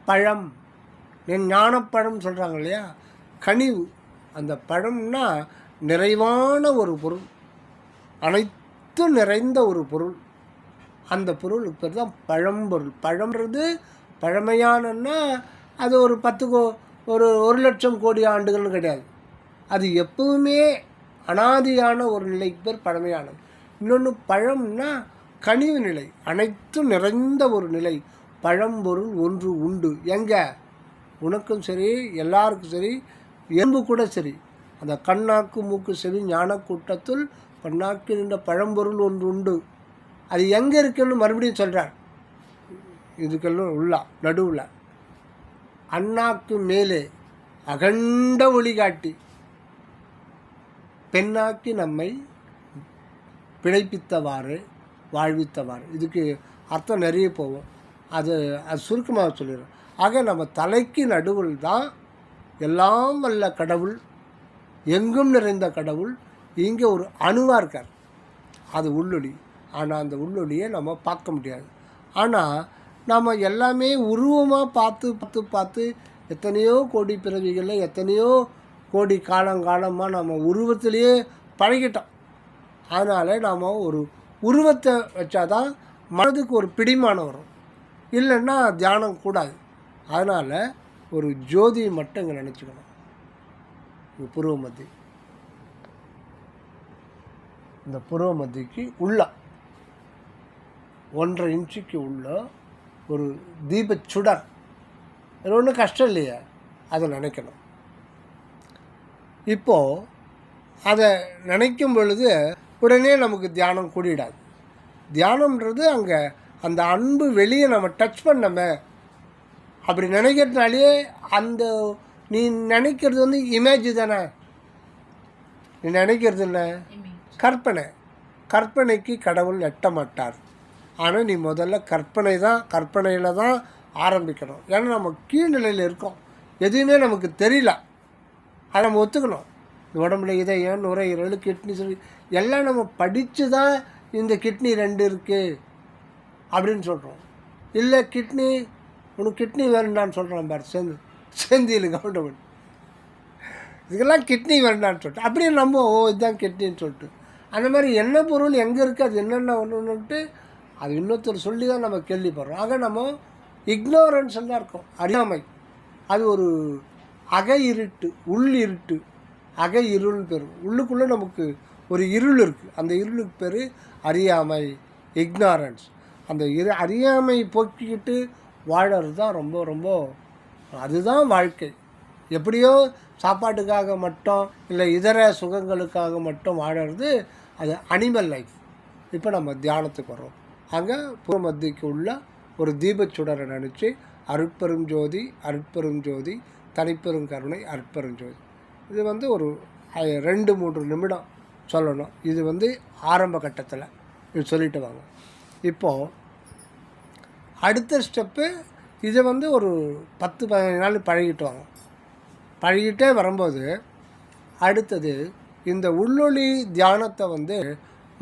பழம், ஞானப்பழம் சொல்கிறாங்க இல்லையா, கனிவு. அந்த பழம்னா நிறைவான ஒரு பொருள், அனைத்தும் நிறைந்த ஒரு பொருள். அந்த பொருளுக்கு பேர் தான் பழம்பொருள். பழம்ன்றது பழமையானன்னா அது ஒரு 1 லட்சம் கோடி ஆண்டுகள்னு கிடையாது. அது எப்பவுமே அனாதியான ஒரு நிலைக்கு பேர் பழமையானது. இன்னொன்று பழம்னா கனிவு நிலை, அனைத்தும் நிறைந்த ஒரு நிலை. பழம்பொருள் ஒன்று உண்டு. எங்கே? உனக்கும் சரி, எல்லாருக்கும் சரி, எறும்பு கூட சரி. அந்த கண்ணாக்கு மூக்கு சரி ஞான கூட்டத்துள் பண்ணாக்கு நின்ற பழம்பொருள் ஒன்று உண்டு. அது எங்கே இருக்குன்னு மறுபடியும் சொல்கிறார். இதுக்கெல்லாம் உள்ளா நடுவில் அண்ணாக்கு மேலே அகண்ட ஒளி காட்டி பெண்ணாக்கி நம்மை பிழைப்பித்தவாறு வாழ்வித்தவாறு. இதுக்கு அர்த்தம் நிறைய போகும். அது சுருக்கமாக சொல்லிடுறோம். ஆக நம்ம தலைக்கு நடுவில் தான் எல்லாம் வல்ல கடவுள், எங்கும் நிறைந்த கடவுள் இங்கே ஒரு அணுவாக இருக்கார். அது உள்ளொளி. ஆனால் அந்த உள்ளொளியை நம்ம பார்க்க முடியாது. ஆனால் நம்ம எல்லாமே உருவமாக பார்த்து எத்தனையோ கோடி பிறவிகளில் எத்தனையோ கோடி காலங்காலமாக நம்ம உருவத்திலேயே பழகிட்டோம். அதனால் நாம் ஒரு உருவத்தை வச்சாதான் மனதுக்கு ஒரு பிடிமானம் வரும். இல்லைன்னா தியானம் கூடாது. அதனால் ஒரு ஜோதி மட்டும் இங்கே நினச்சிக்கணும். புருவ மத்தி, இந்த புருவ மத்திக்கு உள்ள 1.5 இன்ச்சுக்கு உள்ள ஒரு தீபச்சுடர். அது ஒன்றும் கஷ்டம் இல்லையா, அதை நினைக்கணும். இப்போது அதை நினைக்கும் பொழுது உடனே நமக்கு தியானம் கூடிடாது. தியானம்ன்றது அங்கே அந்த அன்பு வெளியே நம்ம டச் பண்ணமே அப்படி நினைக்கிறதுனாலே, அந்த நீ நினைக்கிறது வந்து இமேஜ் தானே. நீ நினைக்கிறது என்ன? கற்பனை. கற்பனைக்கு கடவுள் எட்ட மாட்டார். ஆனால் நீ முதல்ல கற்பனையில் தான் ஆரம்பிக்கணும். ஏன்னா நம்ம கீழ்நிலையில் இருக்கோம், எதுவுமே நமக்கு தெரியல. அதை நம்ம ஒத்துக்கணும். உடம்புல இதயம், நுரையீரல், கிட்னி சொல்லி எல்லாம் நம்ம படித்து தான் இந்த கிட்னி 2 இருக்குது அப்படின்னு சொல்கிறோம். இல்லை கிட்னி உனக்கு கிட்னி வேணுண்டான்னு சொல்கிறோம் பார், செந்தில் கவுண்டமன் இதுக்கெல்லாம் கிட்னி வேண்டான்னு சொல்லிட்டு அப்படியே நம்ம இதுதான் கிட்னின்னு சொல்லிட்டு அந்த மாதிரி என்ன பொருள் எங்கே இருக்குது, அது என்னென்ன ஒன்றுன்னுட்டு அது இன்னொருத்தர் சொல்லி தான் நம்ம கேள்விப்படுறோம். ஆக நம்ம இக்னோரன்ஸ் தான் இருக்கோம், அறியாமை. அது ஒரு அக இருட்டு, உள் இருட்டு. அக இருள்னு பேர். உள்ளுக்குள்ளே நமக்கு ஒரு இருள் இருக்குது. அந்த இருளுக்கு பேர் அறியாமை, இக்னாரன்ஸ். அந்த அறியாமை போக்கிக்கிட்டு வாழறது தான் ரொம்ப ரொம்ப அதுதான் வாழ்க்கை. எப்படியோ சாப்பாட்டுக்காக மட்டும் இல்லை இதர சுகங்களுக்காக மட்டும் வாழறது அது அனிமல் லைஃப். இப்போ நம்ம தியானத்துக்கு வரோம். அங்கே புறமத்திக்கு உள்ள ஒரு தீபச்சுடரை நினச்சி அருட்பெரும் ஜோதி, அருட்பெரும் ஜோதி, தனிப்பெரும் கருணை, அருட்பெரும் ஜோதி. இது வந்து ஒரு 2-3 நிமிடம் சொல்லணும். இது ஆரம்ப கட்டத்தில் இது சொல்லிட்டு வாங்க. இப்போது அடுத்த ஸ்டெப்பு இதை ஒரு 10-15 நாள் பழகிட்டு வாங்க. பழகிட்டே வரும்போது அடுத்தது இந்த உள்ளொளி தியானத்தை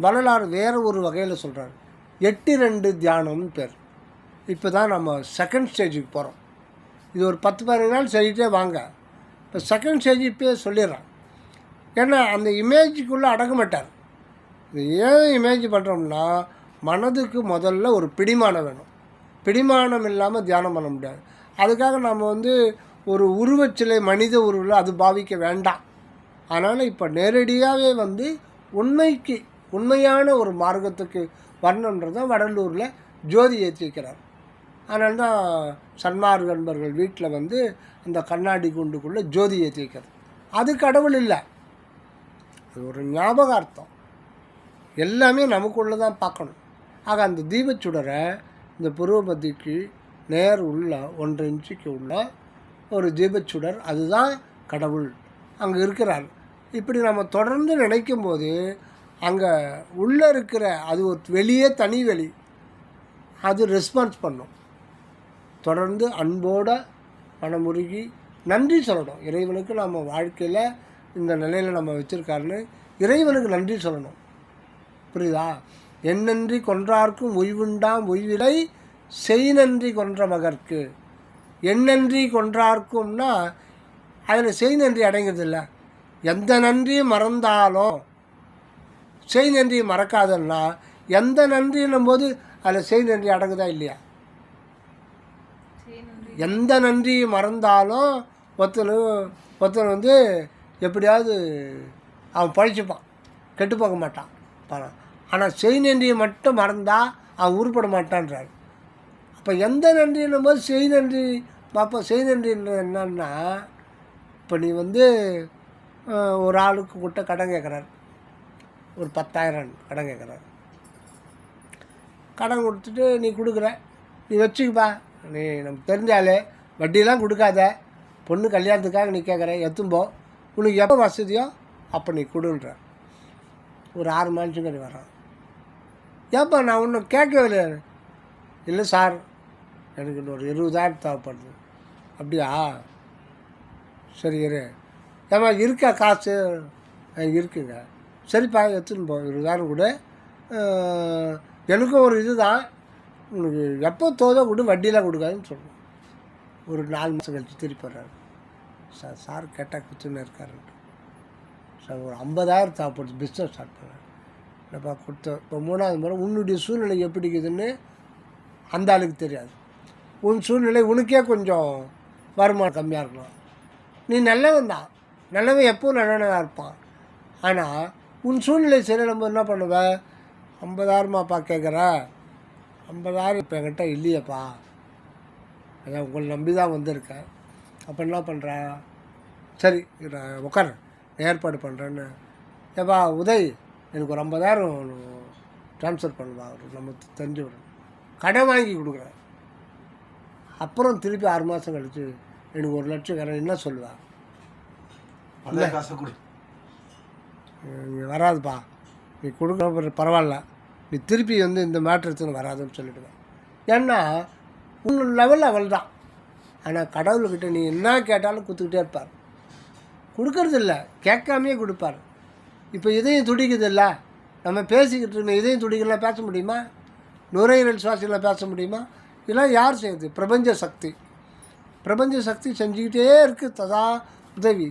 வரலாறு வேறு ஒரு வகையில் சொல்கிறார். 8-2 தியானம்னு பேர். இப்போ தான் நம்ம செகண்ட் ஸ்டேஜுக்கு போகிறோம். இது ஒரு 10-15 நாள் சொல்லிகிட்டே வாங்க. இப்போ செகண்ட் ஸ்டேஜ் இப்போயே சொல்லிடுறான். ஏன்னா அந்த இமேஜுக்குள்ளே அடங்க மாட்டார். இது ஏன் இமேஜ் பண்ணுறோம்னா, மனதுக்கு முதல்ல ஒரு பிடிமானம் வேணும். பிடிமானம் இல்லாமல் தியானம் பண்ண முடியாது. அதுக்காக நம்ம ஒரு உருவச்சிலை, மனித உருவில் அது பாவிக்க வேண்டாம். அதனால் இப்போ நேரடியாகவே உண்மையான ஒரு மார்க்கத்துக்கு வரணுன்றது தான் வடலூரில் ஜோதி ஏற்றி வைக்கிறார். அதனால தான் சன்மார்க்க நண்பர்கள் வீட்டில் அந்த கண்ணாடி குண்டுக்குள்ளே ஜோதி ஏற்றி வைக்கிறது. அது கடவுள் இல்லை, அது ஒரு ஞாபகார்த்தம். எல்லாமே நமக்குள்ளே தான் பார்க்கணும். ஆக அந்த தீபச்சுடரை இந்த புருவ மத்திக்கு நேர் உள்ள 1.5 இன்ச்சுக்கு உள்ள ஒரு தீபச்சுடர், அதுதான் கடவுள் அங்கே இருக்கிறார். இப்படி நம்ம தொடர்ந்து நினைக்கும்போது அங்கே உள்ளே இருக்கிற அது ஒரு வெளியே தனி வெளி, அது ரெஸ்பான்ஸ் பண்ணும். தொடர்ந்து அன்போட மனமுருகி நன்றி சொல்லணும். இறைவனுக்கு நம்ம வாழ்க்கையில் இந்த நிலையில் நம்ம வச்சுருக்காருன்னு இறைவனுக்கு நன்றி சொல்லணும். புரியுதா? எண்ணன்றி கொன்றார்க்கும் உய்வுண்டாம் உய்விலை செய் நன்றி கொன்ற மகற்கு. எண்ணன்றி கொன்றார்க்கும்னா அதில் செய் நன்றி அடங்கிறதில்ல. எந்த நன்றியும் மறந்தாலும் செய் நன்றி மறக்காதன்னா, எந்த நன்றின்னும் போது அதில் செய் நன்றி அடங்குதா இல்லையா? எந்த நன்றி மறந்தாலும் ஒருத்தன் வந்து எப்படியாவது அவன் பழிச்சுப்பான், கெட்டு போக மாட்டான் பணம். ஆனால் செய் நன்றியை மட்டும் மறந்தால் அவன் உருப்பட மாட்டான்றார். அப்போ எந்த நன்றின்னும் போது செய் நன்றி பார்ப்பா. செய் நன்றி என்னன்னா, இப்போ நீ வந்து ஒரு ஆளுக்கு கிட்ட கடன் கேட்குறாரு, ஒரு 10,000 கடன் கேட்குறாரு. கடன் கொடுத்துட்டு நீ கொடுக்குற, நீ வச்சுக்கப்பா, நீ நமக்கு தெரிஞ்சாலே வட்டியெலாம் கொடுக்காத, பொண்ணு கல்யாணத்துக்காக நீ கேட்குற, எத்தும்போ உனக்கு எப்போ வசதியோ அப்போ நீ கொடுன்ற. ஒரு 6 மாதத்துக்கு நீ வரான். ஏப்பா நான் ஒன்றும் கேட்கவே இல்லை. இல்லை சார், எனக்கு இன்னொரு 20,000 தேவைப்படுது. அப்படியா, சரி இரு. ஏமா இருக்கா காசு? இருக்குங்க. சரிப்பா எடுத்துன்னு போ, 20,000 கொடு. எனக்கும் ஒரு இது தான், உனக்கு எப்போ தோதோ கொடு, வட்டியெலாம் கொடுக்காதுன்னு சொல்லணும். ஒரு 4 மாதம் கழிச்சு திருப்பி வர்றாரு. சார் கேட்டால் குத்துன்னு இருக்காருன்ட்டு. சார் ஒரு 50,000 தேவைப்படுது, பிஸ்னஸ் ஸ்டார்ட் பண்ணேன். என்னப்பா கொடுத்த. இப்போ 3வது முறை உன்னுடைய சூழ்நிலை எப்படி இருக்குதுன்னு அந்த ஆளுக்கு தெரியாது. உன் சூழ்நிலை உனக்கே கொஞ்சம் வருமானம் கம்மியாக இருக்கலாம். நீ நல்லவன் தான், நல்லவன் எப்போவும் நல்லவனாக இருப்பான். ஆனால் உன் சூழ்நிலை சரியில்லைம்போது என்ன பண்ணுவ? 50,000மாப்பா கேட்குற, 50,000 இப்போ என்கிட்ட இல்லையப்பா, அதான் உங்களை நம்பி தான் வந்திருக்கேன். அப்போ என்ன பண்ணுற? சரி நான் உட்கார, ஏற்பாடு பண்ணுறேன்னு. ஏப்பா உதய், எனக்கு ஒரு 50,000 ட்ரான்ஸ்ஃபர் பண்ணுவா, நம்ம தெரிஞ்சு கடன் வாங்கி கொடுக்குறேன். அப்புறம் திருப்பி 6 மாதம் கழிச்சு எனக்கு 1 லட்சம் கடன். என்ன சொல்லுவா? காசை கொடு, வராதுப்பா, நீ கொடுக்குற பரவாயில்ல, நீ திருப்பி வந்து இந்த மேட்ரத்துன்னு வராதுன்னு சொல்லிவிடுவேன். ஏன்னா உன் லெவல் அவள் தான். ஆனால் கடவுள்கிட்ட நீ என்ன கேட்டாலும் கொடுத்துக்கிட்டே இருப்பார். கொடுக்கறது இல்லை, கேட்காமையே கொடுப்பார். இப்போ இதயம் துடிக்குது இல்லை, நம்ம பேசிக்கிட்டு இருந்த இதயம் துடிக்கலாம் பேச முடியுமா? நுரையீரல் சுவாசியில் பேச முடியுமா? இதெல்லாம் யார் செய்யுது? பிரபஞ்ச சக்தி. பிரபஞ்ச சக்தி செஞ்சுக்கிட்டே இருக்குது ததா உதவி.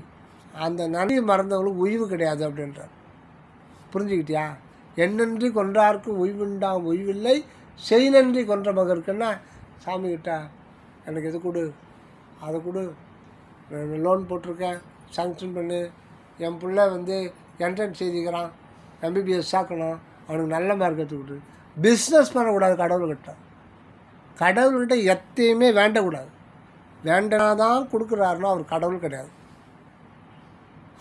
அந்த நன்றி மறந்தவங்களுக்கு உய்வு கிடையாது அப்படின்றார். புரிஞ்சுக்கிட்டியா? எண்ணன்றி கொன்றார்க்கும் உய்வுண்டாம் உய்வில்லை செய் நன்றி கொன்ற மகருக்குன்னா, சாமிக்கிட்ட எனக்கு இது கொடு, அதை கொடு, லோன் போட்டிருக்கேன், சாங்ஷன் பண்ணு, என் பிள்ளை வந்து என்ட்ரன்ஸ் எழுதிக்கிறான், MBBS ஆக்கணும், அவனுக்கு நல்ல மார்க் எடுத்துக்கிட்டு. பிஸ்னஸ் பண்ணக்கூடாது கடவுள்கிட்ட. கடவுள்கிட்ட எத்தையுமே வேண்டக்கூடாது. வேண்டனா தான் கொடுக்குறாருன்னா அவர் கடவுள் கிடையாது.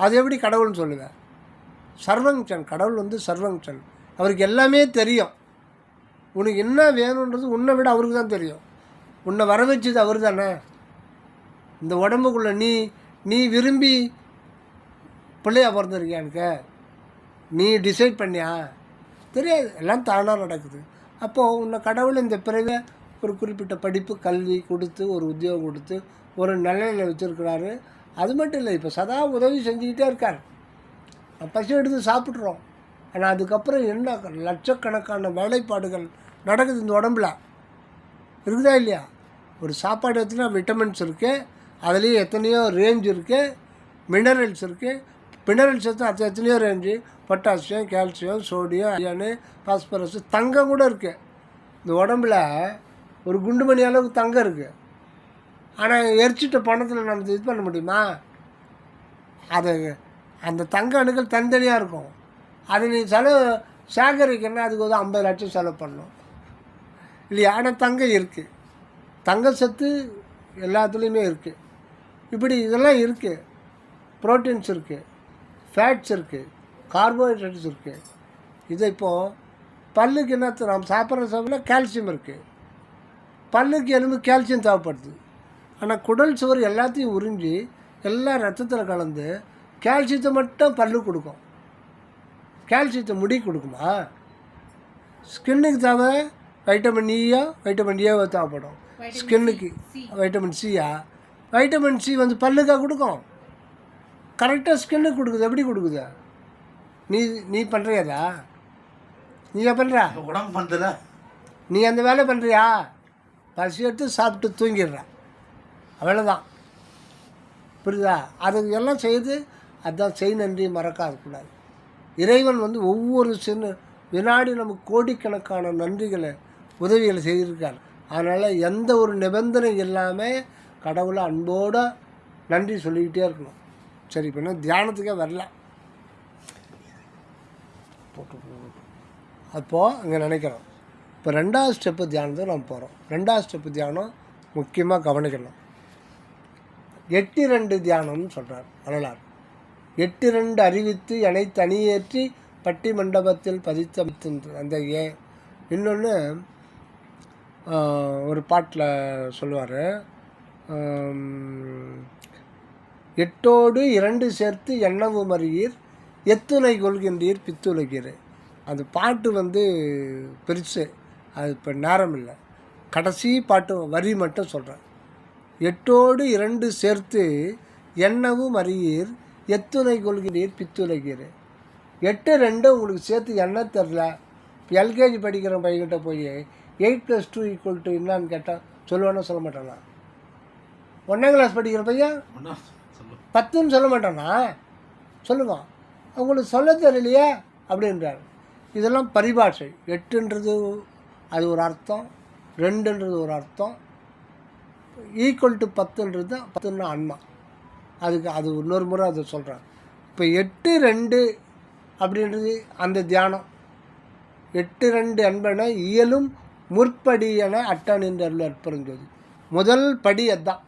அது எப்படி கடவுள்னு சொல்லுவேன்? சர்வங்சன். கடவுள் வந்து சர்வங்சன். அவருக்கு எல்லாமே தெரியும். உனக்கு என்ன வேணுன்றது உன்னை விட அவருக்கு தான் தெரியும். உன்னை வர வச்சது அவர் தானே. இந்த உடம்புக்குள்ளே நீ விரும்பி பிள்ளையா பிறந்திருக்கியானுக்க? நீ டிசைட் பண்ணியா? தெரியாது, எல்லாம் தானாக நடக்குது. அப்போது உன்னை கடவுள் இந்த பிறகு ஒரு குறிப்பிட்ட படிப்பு கல்வி கொடுத்து ஒரு உத்தியோகம் கொடுத்து ஒரு நிலையில் வச்சுருக்கிறாரு. அது மட்டும் இல்லை, இப்போ சதா உதவி செஞ்சுக்கிட்டே இருக்கார். பசி எடுத்து சாப்பிட்றோம். ஆனால் அதுக்கப்புறம் என்ன லட்சக்கணக்கான வேலைப்பாடுகள் நடக்குது இந்த உடம்புல, இருக்குதா இல்லையா? ஒரு சாப்பாடு எடுத்துனா விட்டமின்ஸ் இருக்குது, அதுலேயும் எத்தனையோ ரேஞ்ச் இருக்குது. மினரல்ஸ் இருக்குது, மினரல்ஸ் எடுத்து எத்தனையோ range. Potassium, calcium, sodium, iron, phosphorus, தங்கம் கூட இருக்குது. இந்த உடம்புல ஒரு குண்டுமணி அளவுக்கு தங்கம் இருக்குது. ஆனால் எரிச்சிட்ட பணத்தில் நம்ம இது பண்ண முடியுமா? அது அந்த தங்க அணுக்கள் தனித்தனியாக இருக்கும். அது நீ சேகரிக்கணும்னா அதுக்கு வந்து 50 லட்சம் செலவு பண்ணணும் இல்லையா? ஆனால் தங்கம் இருக்குது, தங்க சத்து எல்லாத்துலேயுமே இருக்குது. இப்படி இதெல்லாம் இருக்குது. ப்ரோட்டீன்ஸ் இருக்குது, ஃபேட்ஸ் இருக்குது, கார்போஹைட்ரேட்ஸ் இருக்குது. இதை இப்போது பல்லுக்கு என்ன நம்ம சாப்பிட்ற கால்சியம் இருக்குது. பல்லுக்கு எலும்பு கால்சியம் தேவைப்படுது. ஆனால் குடல் சுவர் எல்லாத்தையும் உறிஞ்சி எல்லாம் ரத்தத்தில் கலந்து கால்சியத்தை மட்டும் பல்லு கொடுக்கும். கால்சியத்தை முடி கொடுக்குமா? ஸ்கின்னுக்கு தேவை வைட்டமின் ஈயா வைட்டமின் ஏவோ தேவைப்படும். ஸ்கின்னுக்கு வைட்டமின் சியா, வைட்டமின் சி வந்து பல்லுக்காக கொடுக்கும். கரெக்டாக ஸ்கின்னுக்கு கொடுக்குது. எப்படி கொடுக்குது? நீ பண்ணுறியாதா? நீ பண்ணுறா? உடம்பு பண்ணுறல, நீ அந்த வேலை பண்ணுறியா? பசி எடுத்து சாப்பிட்டு தூங்கிடுற, அவ்வளோதான். புரியுதா? அதுக்கு எல்லாம் செய்து அதுதான் செய் நன்றி மறக்காதக்கூடாது. இறைவன் வந்து ஒவ்வொரு சின்ன வினாடி நமக்கு கோடிக்கணக்கான நன்றிகளை உதவிகளை செய்திருக்கார். அதனால் எந்த ஒரு நிபந்தனை இல்லாமல் கடவுளை அன்போடு நன்றி சொல்லிக்கிட்டே இருக்கணும். சரி, இப்போ என்ன தியானத்துக்கே வரல. அப்போது இங்கே நினைக்கிறோம். இப்போ 2வது ஸ்டெப்பு தியானத்துக்கு நம்ம போகிறோம். 2வது ஸ்டெப்பு தியானம் முக்கியமாக கவனிக்கணும். 8-2 தியானம்னு சொல்கிறார் வரலாறு. 8-2 அறிவித்து என்னை தனியேற்றி பட்டி மண்டபத்தில் பதித்த அந்த இன்னொன்று ஒரு பாட்டில் சொல்லுவார், 8ஓடு 2 சேர்த்து எண்ணவும் அறியீர் எத்துணை கொள்கின்றீர் பித்துலகீர். அந்த பாட்டு வந்து பெருசு, அது இப்போ நேரம் இல்லை. கடைசி பாட்டு வரி மட்டும் சொல்கிறேன். 8ஓடு 2 சேர்த்து எண்ணவும் அறியீர் எத்துணை கொள்கிறீர் பித்துலகீர். 8-2 உங்களுக்கு சேர்த்து எண்ண தெரில. இப்போ எல்கேஜி படிக்கிற பையன்கிட்ட போய் 8+2 என்னான்னு கேட்டால் சொல்லுவானா? சொல்ல மாட்டானா? 1ஆம் கிளாஸ் படிக்கிற பையன் 10ன்னு சொல்ல மாட்டானா? சொல்லுவான். அவங்களுக்கு சொல்ல தெரியலையே அப்படின்றார். இதெல்லாம் பரிபாஷை. 8ன்றது அது ஒரு அர்த்தம், 2ன்றது ஒரு அர்த்தம், ஈக்குவல் டு 10ன்னா ஆன்மா. அதுக்கு அது இன்னொரு முறை அதை சொல்கிறேன். இப்போ 8-2 அப்படின்றது அந்த தியானம். 8-2 என்பன இயலும் முற்படி என அட்டணிந்தருள் அற்புறஞ்சோதி. முதல் படி அதுதான்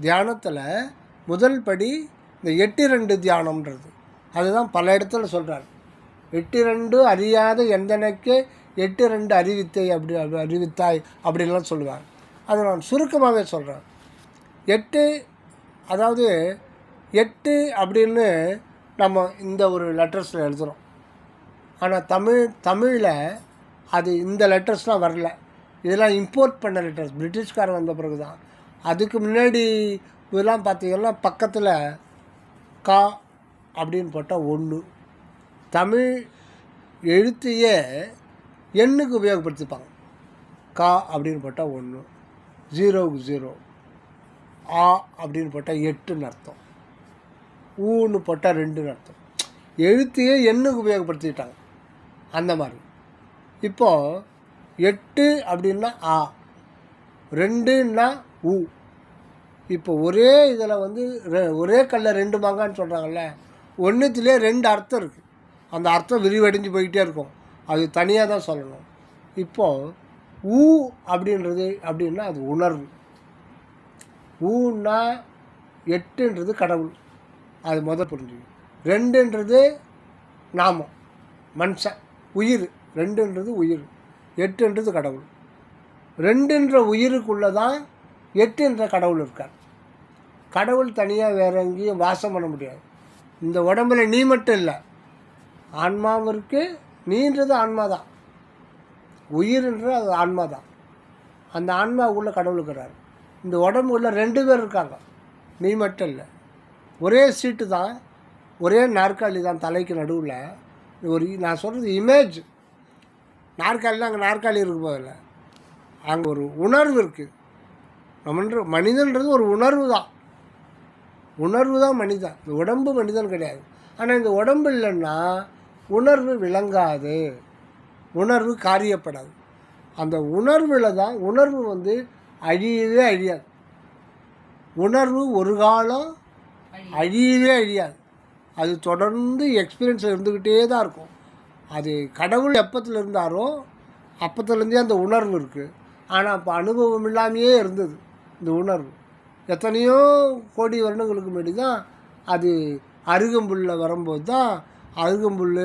தியானத்தில். முதல் படி இந்த 8-2 தியானம்ன்றது. அதுதான் பல இடத்துல சொல்கிறார். 8-2 அறியாத எந்தனக்கு 8-2 அறிவித்தை அறிவித்தாய் அப்படின்லாம் சொல்லுவார். அதை நான் சுருக்கமாகவே சொல்கிறேன். 8 அதாவது 8 அப்படின்னு நம்ம இந்த ஒரு லெட்டர்ஸில் எழுதுகிறோம். ஆனால் தமிழில் அது இந்த லெட்டர்ஸ்லாம் வரல. இதெல்லாம் இம்போர்ட் பண்ண லெட்டர்ஸ், பிரிட்டிஷ்காரன் வந்த பிறகு தான். அதுக்கு முன்னாடி இதெல்லாம் பார்த்திங்கன்னா பக்கத்தில் கா அப்படின்னு போட்டால் 1. தமிழ் எழுத்தையே எண்ணுக்கு உபயோகப்படுத்திப்பாங்க. கா அப்படின்னு போட்டால் 1, 0க்கு 0, ஆ அப்படின்னு போட்டால் 8ன்னு அர்த்தம், ஊன்னு போட்டால் 2ன்னு அர்த்தம். எழுத்தையே எண்ணுக்கு உபயோகப்படுத்திட்டாங்க அந்த மாதிரி. இப்போது 8 அப்படின்னா ஆ, 2ன்னா ஊ. இப்போ ஒரே இதில் வந்து ஒரே கல்ல 2 மாங்கான்னு சொல்கிறாங்கல்ல, ஒன்றுத்துலேயே 2 அர்த்தம் இருக்குது. அந்த அர்த்தம் விரிவடைஞ்சு போய்கிட்டே இருக்கும். அது தனியாக தான் சொல்லணும். இப்போது ஊ அப்படின்றது அப்படின்னா அது உணர்வு. ஊன்னா 8ன்றது கடவுள், அது முதல் புரிஞ்சுக்கணும். 2ன்றது நாமம், மனுஷன், உயிர். 2ன்றது உயிர், 8ன்றது கடவுள். 2ன்ற உயிருக்குள்ளே தான் 8ன்ற கடவுள் இருக்கார். கடவுள் தனியாக வேற எங்கேயும் வாசம் பண்ண முடியாது. இந்த உடம்புல நீ மட்டும் இல்லை, ஆன்மாவும் இருக்குது. நீன்றது ஆன்மா தான், உயிர்ன்றது அது ஆன்மா தான். அந்த ஆன்மாவுக்குள்ளே கடவுள் இருக்கிறார். இந்த உடம்புக்குள்ளே 2 பேர் இருக்காங்க, நீ மட்டும் இல்லை. ஒரே சீட்டு தான், ஒரே நாற்காலி தான், தலைக்கு நடுவில் ஒரு நான் சொல்கிறது இமேஜ். நாற்காலியில் அங்கே நாற்காலி இருக்கு போதில்லை, அங்கே ஒரு உணர்வு இருக்குது. நம்மன்ற மனிதன்றது ஒரு உணர்வு தான். உணர்வு தான் மனிதன். இந்த உடம்பு மனிதன் கிடையாது. ஆனால் இந்த உடம்பு இல்லைன்னா உணர்வு விளங்காது, உணர்வு காரியப்படாது. அந்த உணர்வில் தான், உணர்வு வந்து அழியவே அழியாது. உணர்வு ஒரு காலம் அழியவே அழியாது. அது தொடர்ந்து எக்ஸ்பீரியன்ஸ் இருந்துக்கிட்டே தான் இருக்கும். அது கடவுள் எப்பத்தில் இருந்தாரோ அப்பத்துலேருந்தே அந்த உணர்வு இருக்குது. ஆனால் அப்போ அனுபவம் இல்லாமையே இருந்தது இந்த உணர்வு. எத்தனையோ கோடி வருடங்களுக்கு முன்னாடி தான் அது அருகம்புல்லில் வரும்போது தான், அருகம்புல்,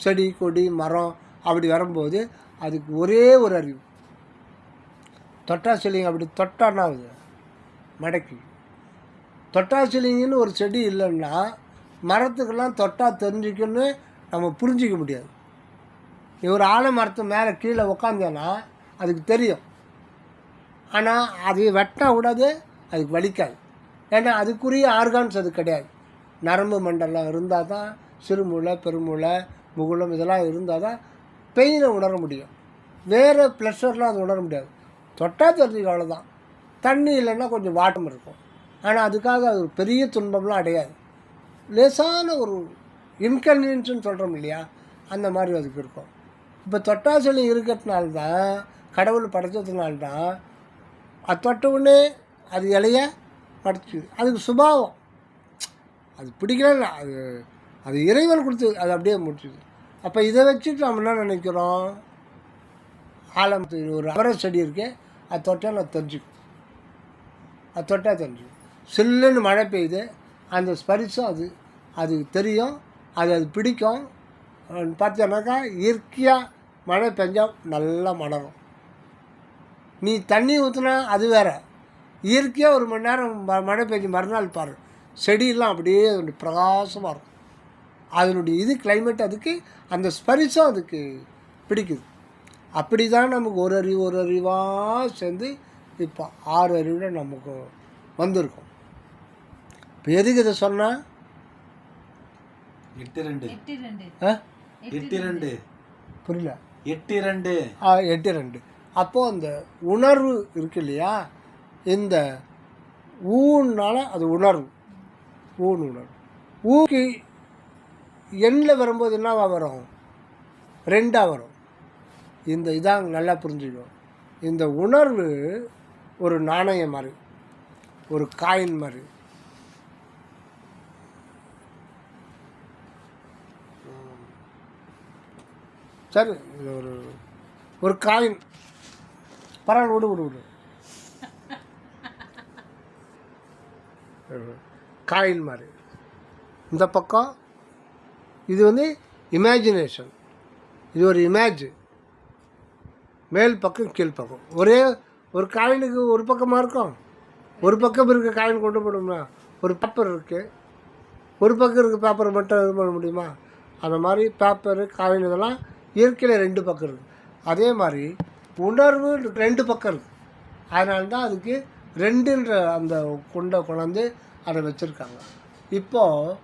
செடி கொடி மரம் அப்படி வரும்போது அதுக்கு ஒரே ஒரு அறிவு, தொட்டாசிலிங்க அப்படி தொட்டான்னா ஆகுது மடக்கி. தொட்டாசிலிங்கன்னு ஒரு செடி இல்லைன்னா மரத்துக்கெல்லாம் தொட்டால் தெரிஞ்சுக்கணுன்னு நம்ம புரிஞ்சிக்க முடியாது. நீ ஒரு ஆலமரத்து மேலே கீழே உக்காந்தேன்னா அதுக்கு தெரியும். ஆனால் அது வெட்டினா கூடாது, அதுக்கு வலிக்காது. ஏன்னா அதுக்குரிய ஆர்கான்ஸ் அது கிடையாது. நரம்பு மண்டலம் இருந்தால் தான் சிறுமூளை, பெருமூளை, முகுளம் இதெல்லாம் இருந்தால் தான் பெயினை உணர முடியும். வேறு ப்ளஷர்லாம் அது உணர முடியாது. தொட்டால் தெரிஞ்சுக்க அவ்வளோதான். தண்ணி இல்லைன்னா கொஞ்சம் வாட்டம் இருக்கும். ஆனால் அதுக்காக அது ஒரு பெரிய துன்பம்லாம் அடையாது. லேசான ஒரு இன்கன்வீனியன்ஸ்னு சொல்கிறோம் இல்லையா, அந்த மாதிரி அதுக்கு இருக்கும். இப்போ தொட்டாசலி இருக்கிறதுனால்தான், கடவுள் படைச்சதுனால்தான் அது தொட்ட உடனே அது இலைய படைச்சிது. அதுக்கு சுபாவம், அது பிடிக்கல, அது அது இறைவன் கொடுத்து அது அப்படியே முடிச்சுது. அப்போ இதை வச்சுட்டு நம்ம என்ன நினைக்கிறோம், ஆலமரத்து ஒரு அவரை செடி இருக்கு, அது தொட்டால் நான் தெரிஞ்சுக்கும், அது தொட்டால் தெரிஞ்சுக்கும். சில்லுன்னு மழை பெய்யுது, அந்த ஸ்பரிசம் அது அது தெரியும், அது பிடிக்கும். பார்த்தோன்னாக்கா இயற்கையாக மழை பெஞ்சால் நல்லா மலரும். நீ தண்ணி ஊற்றினா அது வேறு. இயற்கையாக ஒரு மணி நேரம் மழை பெஞ்சு மறுநாள் பாரு, செடியெல்லாம் அப்படியே பிரகாசமாக இருக்கும். அதனுடைய இது கிளைமேட் அதுக்கு, அந்த ஸ்பரிசம் அதுக்கு பிடிக்குது. அப்படி தான் நமக்கு ஒரு அறிவாக சேர்ந்து இப்போ 6 அறிவில் நமக்கு வந்திருக்கும். இப்போ எதுக்கு இதை சொன்னால் 8-2 புரியல. 8-2 அப்போது அந்த உணர்வு இருக்கு இல்லையா, இந்த ஊனால் அது உணர்வு, உணர்வு. ஊக்கு எண்ணில் வரும்போது என்னவா வரும், 2 வரும். இந்த இதாங்க நல்லா புரிஞ்சுக்கணும். இந்த உணர்வு ஒரு நாணயம் மாதிரி, ஒரு காயின் மாதிரி. சரி, இது ஒரு காயின், பரவாயில்ல, விடு காயின் மாதிரி. இந்த பக்கம் இது வந்து இமேஜினேஷன், இது ஒரு இமேஜ். மேல் பக்கம் கீழ் பக்கம். ஒரே ஒரு காயினுக்கு ஒரு பக்கமாக இருக்கும், ஒரு பக்கம் இருக்க காயின் கொண்டு போடும்னா. ஒரு பேப்பர் இருக்குது, ஒரு பக்கம் இருக்க பேப்பரை மட்டும் இது பண்ண முடியுமா? அந்த மாதிரி பேப்பரு, காயின் இதெல்லாம் இயற்கையில் 2 பக்கம் இருக்குது. அதே மாதிரி உணர்வு 2 பக்கம் இருக்குது. அதனால தான் அதுக்கு 2ன்ற அந்த கொண்டாந்து அதை வச்சுருக்காங்க. இப்போது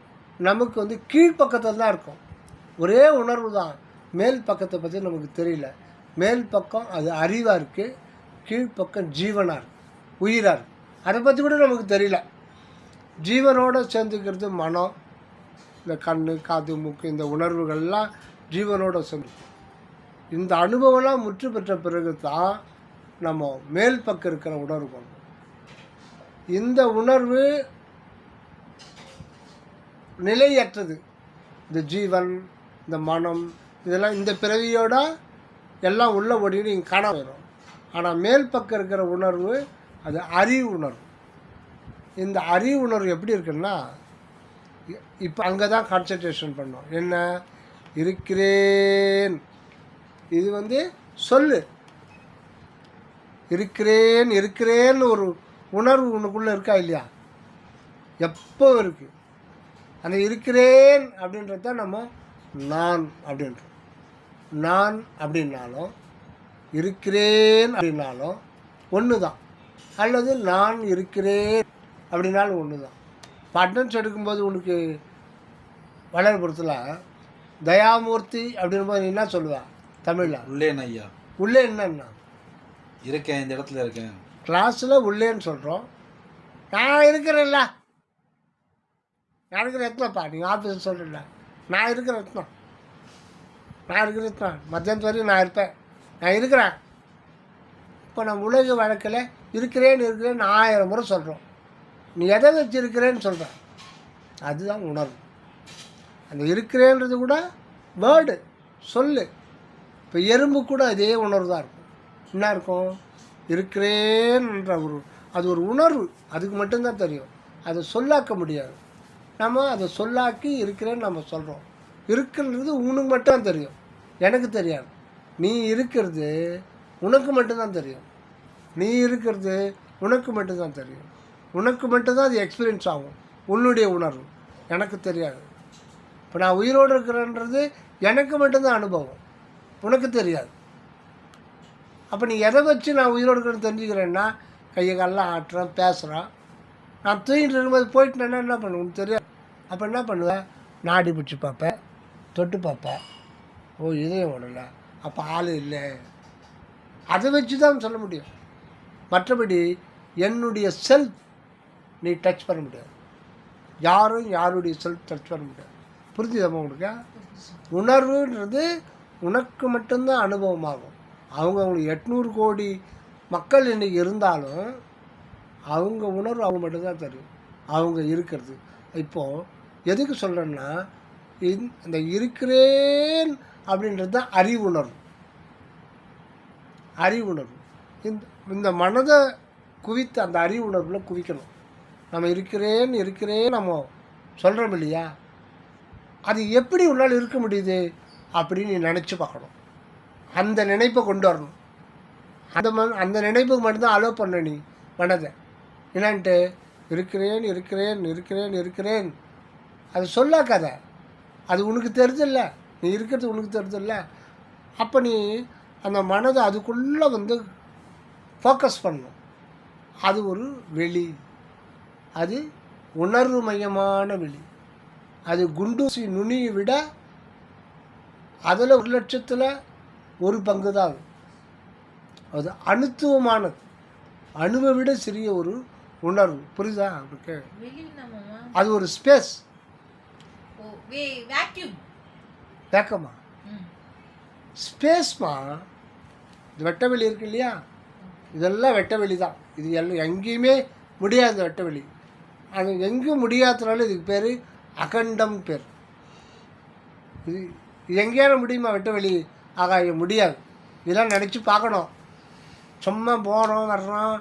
நமக்கு வந்து கீழ்ப்பக்கத்தில் தான் இருக்கும். ஒரே உணர்வு தான், மேல் பக்கத்தை பற்றி நமக்கு தெரியல. மேல் பக்கம் அது அறிவாக இருக்குது, கீழ்ப்பக்கம் ஜீவனாக இருக்குது, உயிராக இருக்குது. அதை பற்றி கூட நமக்கு தெரியல. ஜீவனோடு சேர்ந்துக்கிறது மனம், இந்த கண், காது, மூக்கு, இந்த உணர்வுகள்லாம் ஜீவனோட சேர்ந்து. இந்த அனுபவம்லாம் முற்று பெற்ற பிறகு தான் நம்ம மேல் பக்கம் இருக்கிற உணர்வு கொள்வோம். இந்த உணர்வு நிலையற்றது. இந்த ஜீவன், இந்த மனம், இதெல்லாம் இந்த பிறவியோட எல்லாம் உள்ள ஓடின்னு இங்கே காண வரும். ஆனால் மேல் பக்கம் இருக்கிற உணர்வு அது அறிவு உணர்வு. இந்த அறிவு உணர்வு எப்படி இருக்குன்னா, இப்போ அங்கே தான் கான்சன்ட்ரேஷன் பண்ணோம். என்ன, இருக்கிறேன், இது வந்து சொல்லு. இருக்கிறேன்னு ஒரு உணர்வு உனக்குள்ளே இருக்கா இல்லையா, எப்போ இருக்குது. அந்த இருக்கிறேன் அப்படின்றது தான் நம்ம நான் அப்படின்றோம். நான் அப்படின்னாலும் இருக்கிறேன் அப்படின்னாலும் ஒன்று தான், அல்லது நான் இருக்கிறேன் அப்படின்னாலும் ஒன்று தான். அட்டன்ஸ் எடுக்கும்போது உனக்கு வளர்புறத்தில் தயாமூர்த்தி அப்படின்போது நீ என்ன சொல்லுவேன் தமிழில்? உள்ளேன் ஐயா. உள்ளே என்னன்னா இருக்கேன், இந்த இடத்துல இருக்கேன். கிளாஸில் உள்ளேன்னு சொல்கிறோம். நான் இருக்கிறேன்ல, நான் இருக்கிற எத்தனைப்பா, நீங்கள் ஆஃபீஸில் சொல்கிறீங்களா, நான் இருக்கிற எத்தனை, நான் இருக்கிற எத்தனை, மத்தியானத்து வரைக்கும் நான் இருப்பேன், நான் இருக்கிறேன். இப்போ நம்ம உலக வழக்கில் இருக்கிறேன்னு 1000 முறை சொல்கிறோம். நீ எதை வச்சு இருக்கிறேன்னு சொல்கிற, அதுதான் உணர்வு. அந்த இருக்கிறேன்றது கூட வேர்டு, சொல்லு. இப்போ எறும்பு கூட அதே உணர்வு தான் இருக்கும். என்ன இருக்கும், இருக்கிறேன்ற அது ஒரு உணர்வு, அதுக்கு மட்டும்தான் தெரியும். அதை சொல்லாக்க முடியாது. நம்ம அதை சொல்லாக்கி இருக்கிறேன்னு நம்ம சொல்கிறோம். இருக்கிறது உனக்கு மட்டும்தான் தெரியும், எனக்கு தெரியாது. நீ இருக்கிறது உனக்கு மட்டும்தான் தெரியும். நீ இருக்கிறது உனக்கு மட்டும்தான் தெரியும். உனக்கு மட்டும்தான் அது எக்ஸ்பீரியன்ஸ் ஆகும், உன்னுடைய உணர்வு. எனக்கு தெரியாது. இப்போ நான் உயிரோடு இருக்கிறேன்றது எனக்கு மட்டும்தான் அனுபவம், உனக்கு தெரியாது. அப்போ நீ எதை வச்சு நான் உயிரோடு இருக்கிறேன்னு தெரிஞ்சுக்கிறேன்னா, கையை காலெலாம் ஆட்டுறேன், பேசுகிறேன். நான் தூங்கிட்டு இருக்கும்போது போயிட்டுனா என்ன பண்ணுவேன் உனக்கு தெரியாது. அப்போ என்ன பண்ணுவேன், நாடி பிடிச்சி பார்ப்பேன், தொட்டு பார்ப்பேன். ஓ இதயம் ஓடலை, அப்போ ஆள் இல்லை. அதை வச்சு தான் சொல்ல முடியும். மற்றபடி என்னுடைய செல்ஃப் நீ டச் பண்ண முடியாது. யாரும் யாருடைய செல்ஃப் டச் பண்ண முடியாது. புரிஞ்சுதாம்மா உங்களுக்கு? உணர்வுன்றது உனக்கு மட்டும்தான் அனுபவமாகும். அவங்களுக்கு 800 கோடி மக்கள் இன்றைக்கி இருந்தாலும் அவங்க உணர்வு அவங்க மட்டும்தான் தெரியும், அவங்க இருக்கிறது. இப்போது எதுக்கு சொல்கிறேன்னா, இந்த இருக்கிறேன் அப்படின்றது தான் அறிவுணர்வு. அறிவுணர்வு இந்த மனதை குவித்து அந்த அறிவுணர்வில் குவிக்கணும். நம்ம இருக்கிறேன் நம்ம சொல்கிறோம் இல்லையா, அது எப்படி உன்னால் இருக்க முடியுது அப்படின்னு நீ நினச்சி பார்க்கணும். அந்த நினைப்பை கொண்டு வரணும். அந்த நினைப்புக்கு மட்டும்தான் அலோவ் பண்ண நீ மனதை. என்னான்ட்டு இருக்கிறேன் அது சொல்லாக்காத. அது உனக்கு தெரிஞ்சில்ல, நீ இருக்கிறது உனக்கு தெரிஞ்சில்ல. அப்போ நீ அந்த மனதை அதுக்குள்ளே ஃபோக்கஸ் பண்ணணும். அது ஒரு வெளி, அது உணர்வு மையமான வெளி. அது குண்டூசி நுனியை விட அதில் 1,00,000ல் 1 பங்கு தான். அது அணுத்துவமானது, அணுவை விட சிறிய ஒரு உணர்வு. புரியுதா அவருக்கு? அது ஒரு ஸ்பேஸ். வேக்கமா ஸ்பேஸ்மா. இது வெட்டவெளி இருக்கு இல்லையா, இதெல்லாம் வெட்டவெளி தான். இது எல்லாம் எங்கேயுமே முடியாது வெட்டவெளி. அது எங்கேயும் முடியாதனால இதுக்கு பேர் அகண்டம் பேர். இது எங்கேயாவது முடியுமா வெட்டவெளி? ஆகாய முடியாது. இதெல்லாம் நினச்சி பார்க்கணும். சும்மா போகிறோம் வர்றோம்,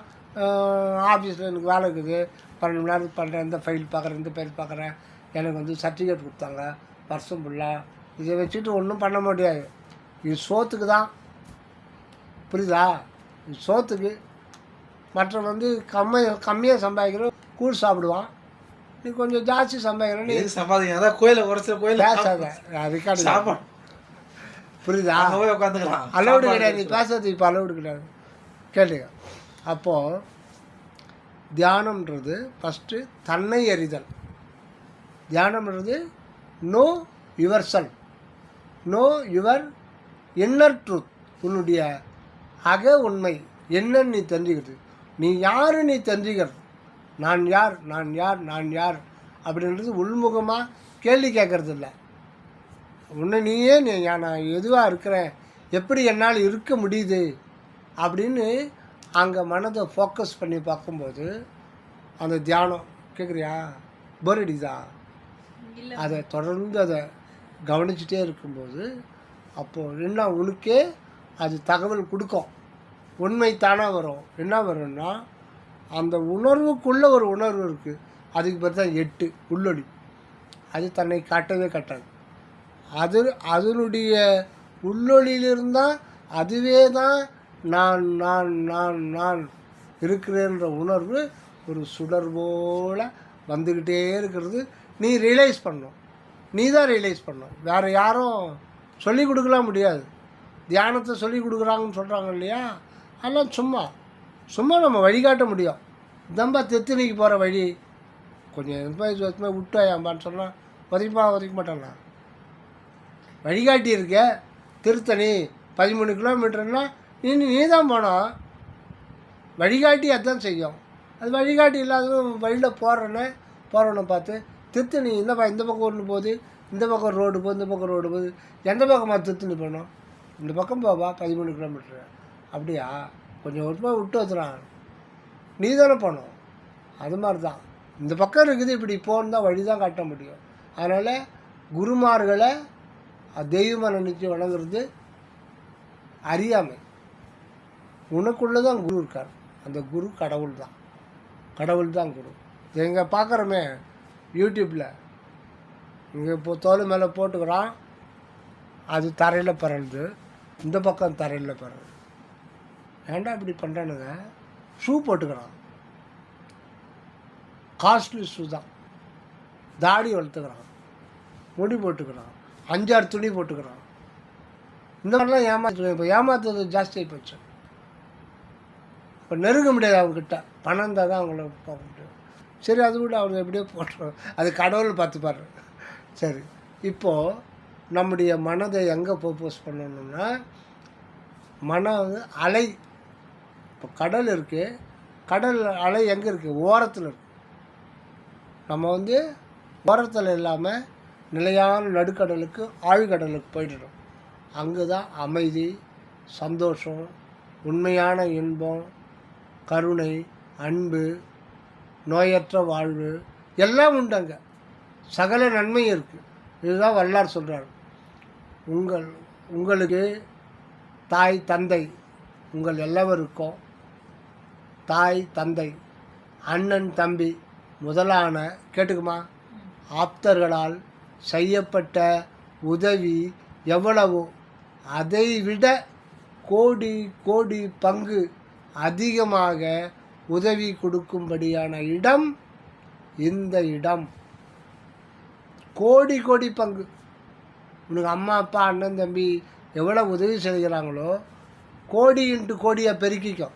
ஆஃபீஸில் எனக்கு வேலை இருக்குது, 12 மணி நேரத்துக்கு பண்ணுறேன், இந்த ஃபைல் பார்க்குறேன், இந்த ஃபைல் பார்க்குறேன், எனக்கு சர்டிஃபிகேட் கொடுத்தாங்க வருஷம் ஃபுல்லாக. இதை வச்சுட்டு ஒன்றும் பண்ண முடியாது. இது சோத்துக்கு தான். புரியுதா? இது சோத்துக்கு. மற்ற கம்மியாக சம்பாதிக்கிற கூழ் சாப்பிடுவான், நீ கொஞ்சம் ஜாஸ்தி சம்பாதிக்கிறேன், நீ சம்பாதிக்க. அதான் கோயிலில் குறைச்ச கோயில் பேசாத, ரெக்கார்டு சாப்பாடு. புரியுதா? உட்காந்துக்கலாம், அலவுடு கிடையாது. நீ பேசுறது இப்போ அலவுடு கிடையாது. கேளுங்க. அப்போது தியானம்ன்றது ஃபஸ்ட்டு தன்னை அறிதல். தியானம்ன்றது know your self, know your inner truth. உன்னுடைய அக உண்மை என்னன்னு நீ தெரிஞ்சுக்கிறது. நீ யார் நீ தெரிஞ்சுக்கிறது. நான் யார் நான் யார் நான் யார் அப்படின்றது உள்முகமாக கேள்வி கேட்கறது இல்லை. உன்னை நீயே நான் எதுவாக இருக்கிறேன், எப்படி என்னால் இருக்க முடியுது அப்படின்னு அங்கே மனதை ஃபோக்கஸ் பண்ணி பார்க்கும்போது அந்த தியானம். கேட்குறியா? போர் அடிக்குதா? அதை தொடர்ந்து அதை கவனிச்சுட்டே இருக்கும்போது அப்போது என்ன உனக்கே அது தகவல் கொடுக்கும். உண்மை தானாக வரும். என்ன வரும்னா, அந்த உணர்வுக்குள்ளே ஒரு உணர்வு இருக்குது, அதுக்கு பேர் தான் 8 உள்ளொளி. அது தன்னை காட்டவே காட்டாது. அதனுடைய உள்ளொளியிலிருந்தால் அதுவே தான் நான் நான் நான் நான் இருக்கிறேன்ற உணர்வு ஒரு சுடர் போல் வந்துக்கிட்டே இருக்கிறது. நீ ரியலைஸ் பண்ணணும். நீ தான் ரியலைஸ் பண்ணணும். வேறு யாரும் சொல்லிக் கொடுக்கலாம் முடியாது. தியானத்தை சொல்லிக் கொடுக்குறாங்கன்னு சொல்கிறாங்க இல்லையா, அதெல்லாம் சும்மா நம்ம வழிகாட்ட முடியும். இதம்பா தெத்தினிக்கு போகிற வழி, கொஞ்சம் வருஷமாக விட்டாயாம்பான்னு சொன்னால் ஒதுக்க மாட்டானா? வழிகாட்டி இருக்க திருத்தணி 13 கிலோமீட்டர்னா நீ தான் போனோம். வழிகாட்டி அதுதான் செய்யும். அது வழிகாட்டி இல்லாத வழியில் போகிறவனை பார்த்து திருத்தணி இந்த பக்கம் ஒன்று போகுது, இந்த பக்கம் ரோடு போகுது, இந்த பக்கம் ரோடு போகுது, எந்த பக்கமாக திருத்தணி போனோம்? இந்த பக்கம் போவா 13 கிலோமீட்டரு. அப்படியா? கொஞ்சம் வருஷமாக விட்டு வச்சுறான். நீ தானே போனோம். அது மாதிரி தான் இந்த பக்கம் இருக்குது, இப்படி போன்னு தான் வழி தான் காட்ட முடியும். அதனால் குருமார்களை தெய்வமாக நினச்சி வணங்குறது அறியாமை. உனக்குள்ளே தான் குரு இருக்கார். அந்த குரு கடவுள் தான் குரு. எங்கே பார்க்குறோமே யூடியூப்பில், இங்கே இப்போ தோல் மேலே போட்டுக்கிறான், அது தரையில் பறந்து, இந்த பக்கம் தரையில் பறந்து. ஏன்டா இப்படி பண்ணுறானுங்க? ஷூ போட்டுக்கிறான், காஸ்ட்லி ஷூ தான். தாடி வளர்த்துக்கிறான், முடி போட்டுக்கிறான், 5-6 துணி போட்டுக்கிறான். இந்த மாதிரிலாம் ஏமாற்று. இப்போ ஏமாத்துறது ஜாஸ்தி ஆகி போச்சு. இப்போ நெருங்க முடியாது அவங்கக்கிட்ட. பணம் இருந்தால் தான் அவங்கள பார்க்க முடியும். சரி, அது கூட அவங்க எப்படியோ போட்டுரும், அது கடவுள் பார்த்துப்பாரு. சரி, இப்போது நம்முடைய மனதை எங்கே போஸ் பண்ணணும்னா, மனம் வந்து அலை. இப்போ கடல் இருக்குது, கடல் அலை எங்கே இருக்குது? ஓரத்தில் இருக்குது. நம்ம வந்து ஓரத்தில் இல்லாமல் நிலையான நடுக்கடலுக்கு, ஆழ்கடலுக்கு போய்ட்டுடும். அங்கே தான் அமைதி, சந்தோஷம், உண்மையான இன்பம், கருணை, அன்பு, நோயற்ற வாழ்வு எல்லாம் உண்டு. அங்கே சகல நன்மையும் இருக்குது. இதுதான் வல்லார் சொல்கிறார். உங்களுக்கு தாய் தந்தை, உங்கள் எல்லாருக்கும் தாய் தந்தை, அண்ணன் தம்பி முதலான கேட்டுக்குமா ஆப்தர்களால் செய்யப்பட்ட உதவி எவ்வளவோ அதைவிட கோடி கோடி பங்கு அதிகமாக உதவி கொடுக்கும்படியான இடம் இந்த இடம். கோடி கோடி பங்கு. உனக்கு அம்மா அப்பா அண்ணன் தம்பி எவ்வளோ உதவி செய்கிறாங்களோ கோடி இன்ட்டு கோடியாக பெருக்கிக்கும்.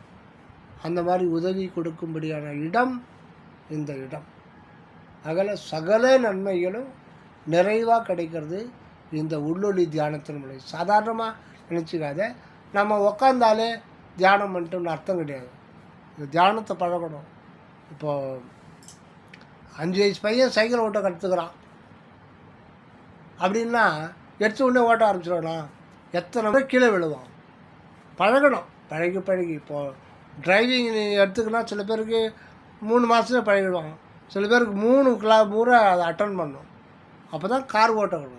அந்த மாதிரி உதவி கொடுக்கும்படியான இடம் இந்த இடம். சகல நன்மைகளும் நிறைவாக கிடைக்கிறது இந்த உள்ளொளி தியானத்தின் மூலம். சாதாரணமாக நினச்சிக்காத, நம்ம உக்காந்தாலே தியானம் பண்ணிட்டோம்னு அர்த்தம் கிடையாது. இந்த தியானத்தை பழகணும். இப்போது 5 வயசு பையன் சைக்கிள் ஓட்ட கற்றுக்கிறான் அப்படின்னா எடுத்த உடனே ஓட்ட ஆரம்பிச்சிடுவானா? எத்தனை முறை கீழே விழுவான். பழகணும். பழகி பழகி இப்போது டிரைவிங் எடுத்துக்கினா சில பேருக்கு 3 மாதத்துல பழகிடுவாங்க. சில பேருக்கு 3 முறை அதை அட்டன் பண்ணணும். அப்போ தான் கார் ஓட்ட கற்றுக்கணும்.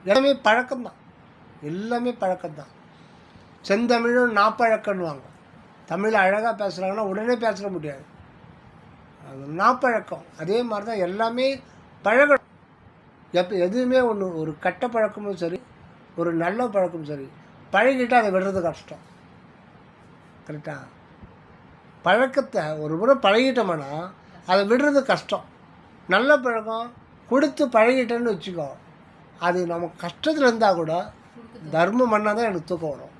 எல்லாமே பழக்கம்தான், எல்லாமே பழக்கம்தான். செந்தமிழும் நாப்பழக்கம்னுவாங்க. தமிழ் அழகாக பேசுகிறாங்கன்னா உடனே பேச முடியாது, அது நாப்பழக்கம். அதே மாதிரி தான் எல்லாமே பழகணும். எதுவுமே ஒன்று, ஒரு கெட்ட பழக்கமும் சரி, ஒரு நல்ல பழக்கமும் சரி, பழகிட்டு அதை விடுறது கஷ்டம். கரெக்டாக? பழக்கத்தை ஒரு முறை பழகிட்டோம்னா அதை விடுறது கஷ்டம். நல்ல பழக்கம் கொடுத்து பழகிட்டேன்னு வச்சுக்கோ, அது நம்ம கஷ்டத்தில் இருந்தால் கூட தர்மம் பண்ணால் தான் எனக்கு தூக்கம் வரும்.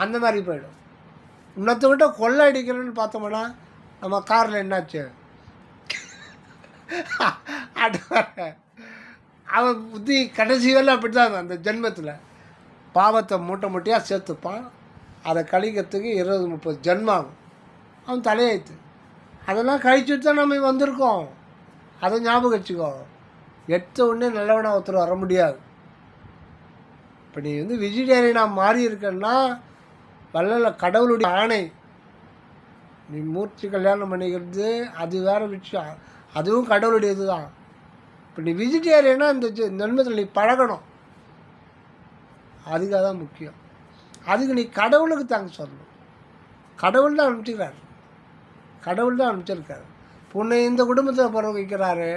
அந்த மாதிரி போயிடும். இன்னொருத்தக்கிட்ட கொள்ளை அடிக்கிறேன்னு பார்த்தோம்னா நம்ம காரில் என்னாச்சு அவன் புத்தி கடைசி வேலை அப்படி தான். அந்த ஜென்மத்தில் பாவத்தை மூட்டை மூட்டையாக சேர்த்துப்பான். அதை கழிக்கிறதுக்கு 20-30 ஜென்மம் ஆகும். அவன் தலையெழுத்து அதெல்லாம் கழிச்சுட்டு தான் நம்ம வந்திருக்கோம். அதை ஞாபகம் வச்சுக்கோ. எடுத்த உடனே நல்லவனாக ஒருத்தர் வர முடியாது. இப்போ நீ வந்து வெஜிடேரியனாக மாறி இருக்கன்னா வல்லல கடவுளுடைய ஆணை. நீ மூர்த்தி கல்யாணம் பண்ணிக்கிறது அது வேறு விஷயம், அதுவும் கடவுளுடையது தான். இப்போ நீ வெஜிடேரியனாக இந்த ஜென்மத்தில் நீ பழகணும். அதுக்காக தான் முக்கியம். அதுக்கு நீ கடவுளுக்கு தாங்க சொல்லணும். கடவுள் தான் அனுப்பிச்சிக்கிறாரு, கடவுள் தான் அனுப்பிச்சிருக்காரு. பொண்ணை இந்த குடும்பத்தில் பிறக்க வைக்கிறாரு,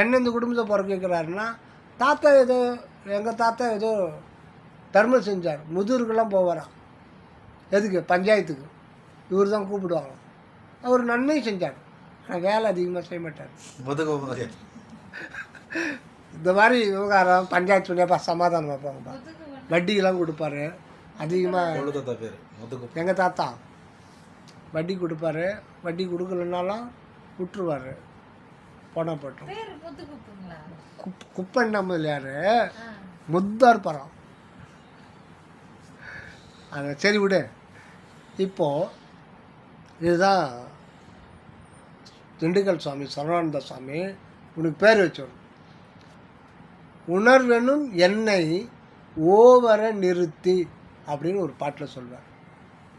என்ன இந்த குடும்பத்தை பிறக்க வைக்கிறாருன்னா, தாத்தா ஏதோ எங்கள் தாத்தா ஏதோ தர்மம் செஞ்சார். முதிர்க்கெல்லாம் போவாராம். எதுக்கு? பஞ்சாயத்துக்கு. இவர் தான் கூப்பிடுவாங்க. அவர் நன்மை செஞ்சார், ஆனால் வேலை அதிகமாக செய்ய மாட்டார். இந்த மாதிரி விவகாரம் பஞ்சாயத்து சொன்னியாப்பா சமாதானம் வைப்பாங்கப்பா. வட்டிக்கெல்லாம் கொடுப்பாரு அதிகமாக. எங்கள் தாத்தா வட்டி கொடுப்பாரு, வட்டி கொடுக்கலனாலும் விட்டுருவார், போனால் போட்டோம். குப்பை நம்ம யார் முத்தார் பரம். அதை சரி விடு. இப்போது இதுதான் திண்டுக்கல் சுவாமி சரவானந்த சுவாமி உனக்கு பேர் வச்சோம். உணர்வெனும் என்னை ஓவர நிறுத்தி அப்படின்னு ஒரு பாட்டில் சொல்வார்.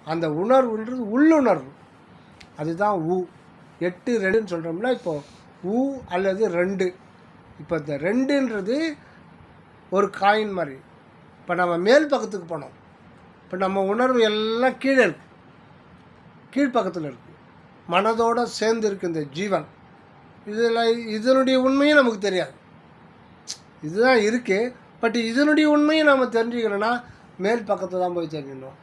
அந்த உணர்வுன்றது உள்ளுணர்வு, அதுதான் ஊ. 8 2ன்னு சொல்கிறோம்னா இப்போது ஊ அல்லது 2. இப்போ இந்த 2ன்றது ஒரு காயின் மாதிரி. இப்போ நம்ம மேல் பக்கத்துக்கு போனோம். இப்போ நம்ம உணர்வு எல்லாம் கீழே இருக்குது, கீழ்ப்பக்கத்தில் இருக்குது. மனதோடு சேர்ந்து இருக்குது இந்த ஜீவன். இதில் இதனுடைய உண்மையும் நமக்கு தெரியாது. இதுதான் இருக்குது, பட் இதனுடைய உண்மையும் நம்ம தெரிஞ்சுக்கணுன்னா மேல் பக்கத்தை தான் போய் தெரிஞ்சுக்கணும்.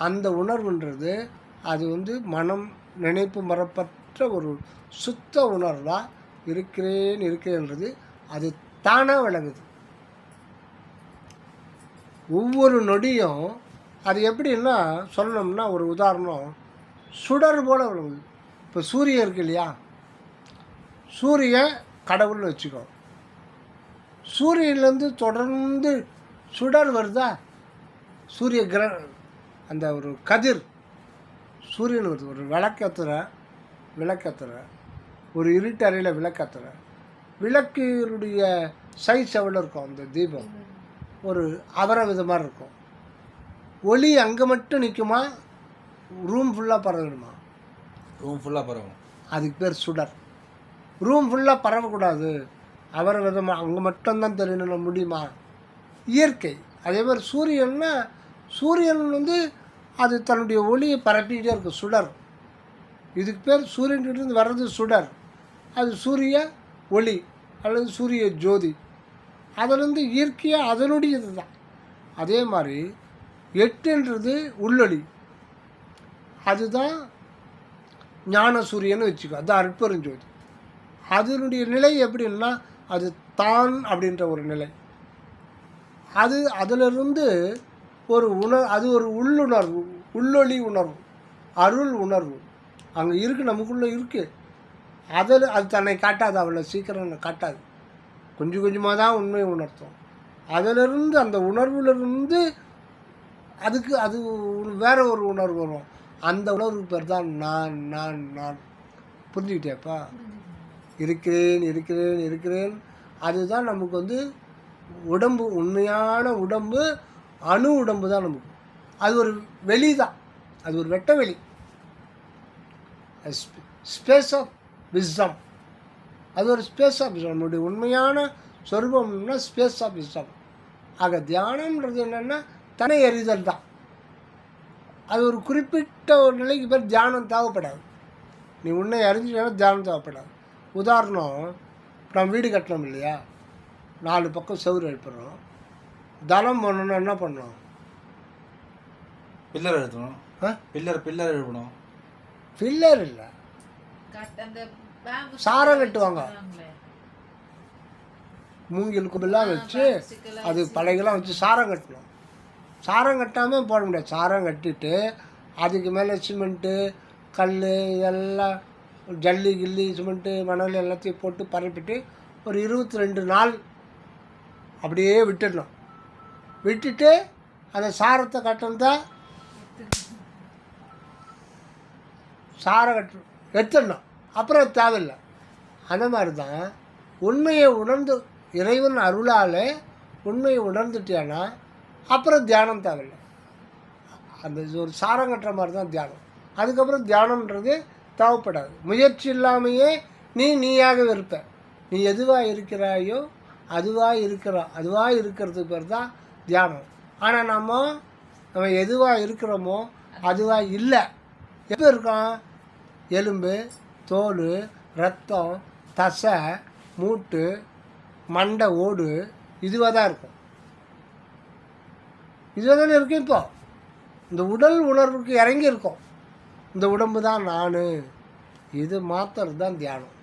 அந்த உணர்வுன்றது அது வந்து மனம் நினைப்பு மறப்பற்ற ஒரு சுத்த உணர்வாக இருக்கிறேன்றது அது தானாக விளங்குது. ஒவ்வொரு நொடியும் அது எப்படின்னா சொல்லணும்னா ஒரு உதாரணம், சுடர் போல் விளங்குது. இப்போ சூரியன் இருக்கு இல்லையா, சூரியன் கடவுள்னு வச்சுக்கோ, சூரியன்லேருந்து தொடர்ந்து சுடர் வருதா, சூரிய அந்த ஒரு கதிர் சூரியன் வருது. ஒரு விளக்கத்துற ஒரு இருட்டறையில் விளக்கத்துற விளக்குடைய சைஸ் எவ்வளோ இருக்கும், அந்த தீபம் ஒரு அவரை வித மாதிரி இருக்கும். ஒளி அங்கே மட்டும் நிற்குமா, ரூம் ஃபுல்லாக பரவிடுமா? ரூம் ஃபுல்லாக பரவும். அதுக்கு பேர் சுடர். ரூம் ஃபுல்லாக பரவக்கூடாது, அவரை விதமாக அங்கே மட்டும்தான் தெரியணும் முடியுமா? இயற்கை. அதே மாதிரி சூரியன் வந்து அது தன்னுடைய ஒளியை பரப்பிக்கிட்டே இருக்கும், சுடர். இதுக்கு பேர் சூரியன்கிட்டேருந்து வர்றது சுடர். அது சூரிய ஒளி அல்லது சூரிய ஜோதி. அதிலேருந்து இயற்கையாக அதனுடைய இது தான். அதே மாதிரி 8ன்றது உள்ளொளி, அதுதான் ஞான சூரியன்னு வச்சுக்கோ, அதுதான் அற்பெருஞ்சோதி. அதனுடைய நிலை எப்படின்னா அது தான் அப்படின்ற ஒரு நிலை. அதிலிருந்து ஒரு அது ஒரு உள்ளுணர்வு, உள்ளொளி உணர்வு, அருள் உணர்வு அங்கே இருக்குது, நமக்குள்ளே இருக்குது. அது தன்னை காட்டாது, அவ்வளோ சீக்கிரம் காட்டாது, கொஞ்சம் கொஞ்சமாக தான் உண்மையை உணர்த்தும். அதிலிருந்து அந்த உணர்வுலேருந்து அது வேற ஒரு உணர்வு வரும். அந்த உணர்வுக்கு பேர் தான் நான் நான் நான். புரிஞ்சுக்கிட்டேப்பா? இருக்கிறேன். அதுதான் நமக்கு வந்து உடம்பு, உண்மையான உடம்பு அணு உடம்பு தான் நமக்கு. அது ஒரு வெளி தான், அது ஒரு வெட்ட வெளி, ஸ்பேஸ் ஆஃப் விஸ்டம். அது ஒரு ஸ்பேஸ் ஆஃப் விஸ்டம். நம்மளுடைய உண்மையான சொரூபம்னா ஸ்பேஸ் ஆஃப் விஸ்டம். ஆக தியானம்ன்றது என்னென்னா தன்னை அறிதல் தான். அது ஒரு குறிப்பிட்ட ஒரு நிலைக்கு பேர் தியானம் தேவைப்படாது. நீ உன்னை அறிஞ்சினா தியானம் தேவைப்படாது. உதாரணம், நம்ம வீடு கட்டணும் இல்லையா, 4 பக்கம் செவுறு எழுப்புறோம். தனம் பண்ணணும்னா என்ன பண்ணணும்? பில்லர் எழுப்பணும். பில்லர் எழுப்பணும். பில்லர் இல்லை, சாரம் கட்டுவாங்க. மூங்கில் கும்பெல்லாம் வச்சு அது பழையெல்லாம் வச்சு சாரம் கட்டணும். சாரம் கட்டாமல் போட முடியாது. சாரம் கட்டிட்டு அதுக்கு மேலே சிமெண்ட்டு, கல், இதெல்லாம் ஜல்லி கில்லி சிமெண்ட்டு மணல் எல்லாத்தையும் போட்டு பரப்பிட்டு ஒரு 22 நாள் அப்படியே விட்டுடணும். விட்டுட்டு அந்த சாரத்தை கட்டணும், சாரம் எடுத்துடணும், அப்புறம் தேவையில்லை. அந்த மாதிரி தான் உண்மையை உணர்ந்து, இறைவன் அருளால் உண்மையை உணர்ந்துட்டேன்னா அப்புறம் தியானம் தேவையில்லை. அந்த ஒரு சாரம் கட்டுற மாதிரி தான் தியானம். அதுக்கப்புறம் தியானம்ன்றது தேவைப்படாது. முயற்சி இல்லாமையே நீயாக இருப்ப. நீ எதுவாக இருக்கிறாயோ அதுவாக இருக்கிறதுக்கு பேர் தான் தியானம். ஆனால் நம்ம எதுவாக இருக்கிறோமோ அதுவாக இல்லை. எப்போ இருக்கோம்? எலும்பு, தோல், ரத்தம், தசை, மூட்டு, மண்டை, ஓடு, இதுவாக தான் இருக்கும். இதுவாக தானே இருக்கும். இப்போ இந்த உடல் உணர்வுக்கு இறங்கி இருக்கும். இந்த உடம்பு தான் நான், இது மாத்திரம் தான் தியானம்.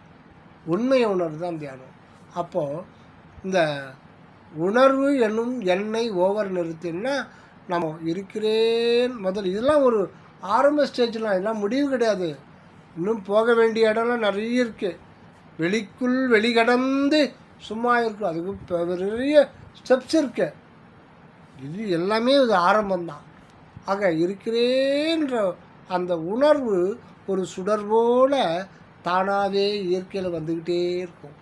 உண்மையை உணர்வு தான் தியானம். அப்போது இந்த உணர்வு என்னும் எண்ணெய் ஓவர் நிறுத்தினா நம்ம இருக்கிறேன் முதல். இதெல்லாம் ஒரு ஆரம்ப ஸ்டேஜ்லாம், இதெல்லாம் முடிவு கிடையாது. இன்னும் போக வேண்டிய இடம்லாம் நிறைய இருக்குது. வெளிக்கடந்து சும்மா இருக்கும், அதுக்கு பெரிய ஸ்டெப்ஸ் இருக்குது. இது எல்லாமே இது ஆரம்பம்தான். ஆக இருக்கிறேன்ற அந்த உணர்வு ஒரு சுடர் போல தானாகவே இயற்கையில் வந்துக்கிட்டே இருக்கும்.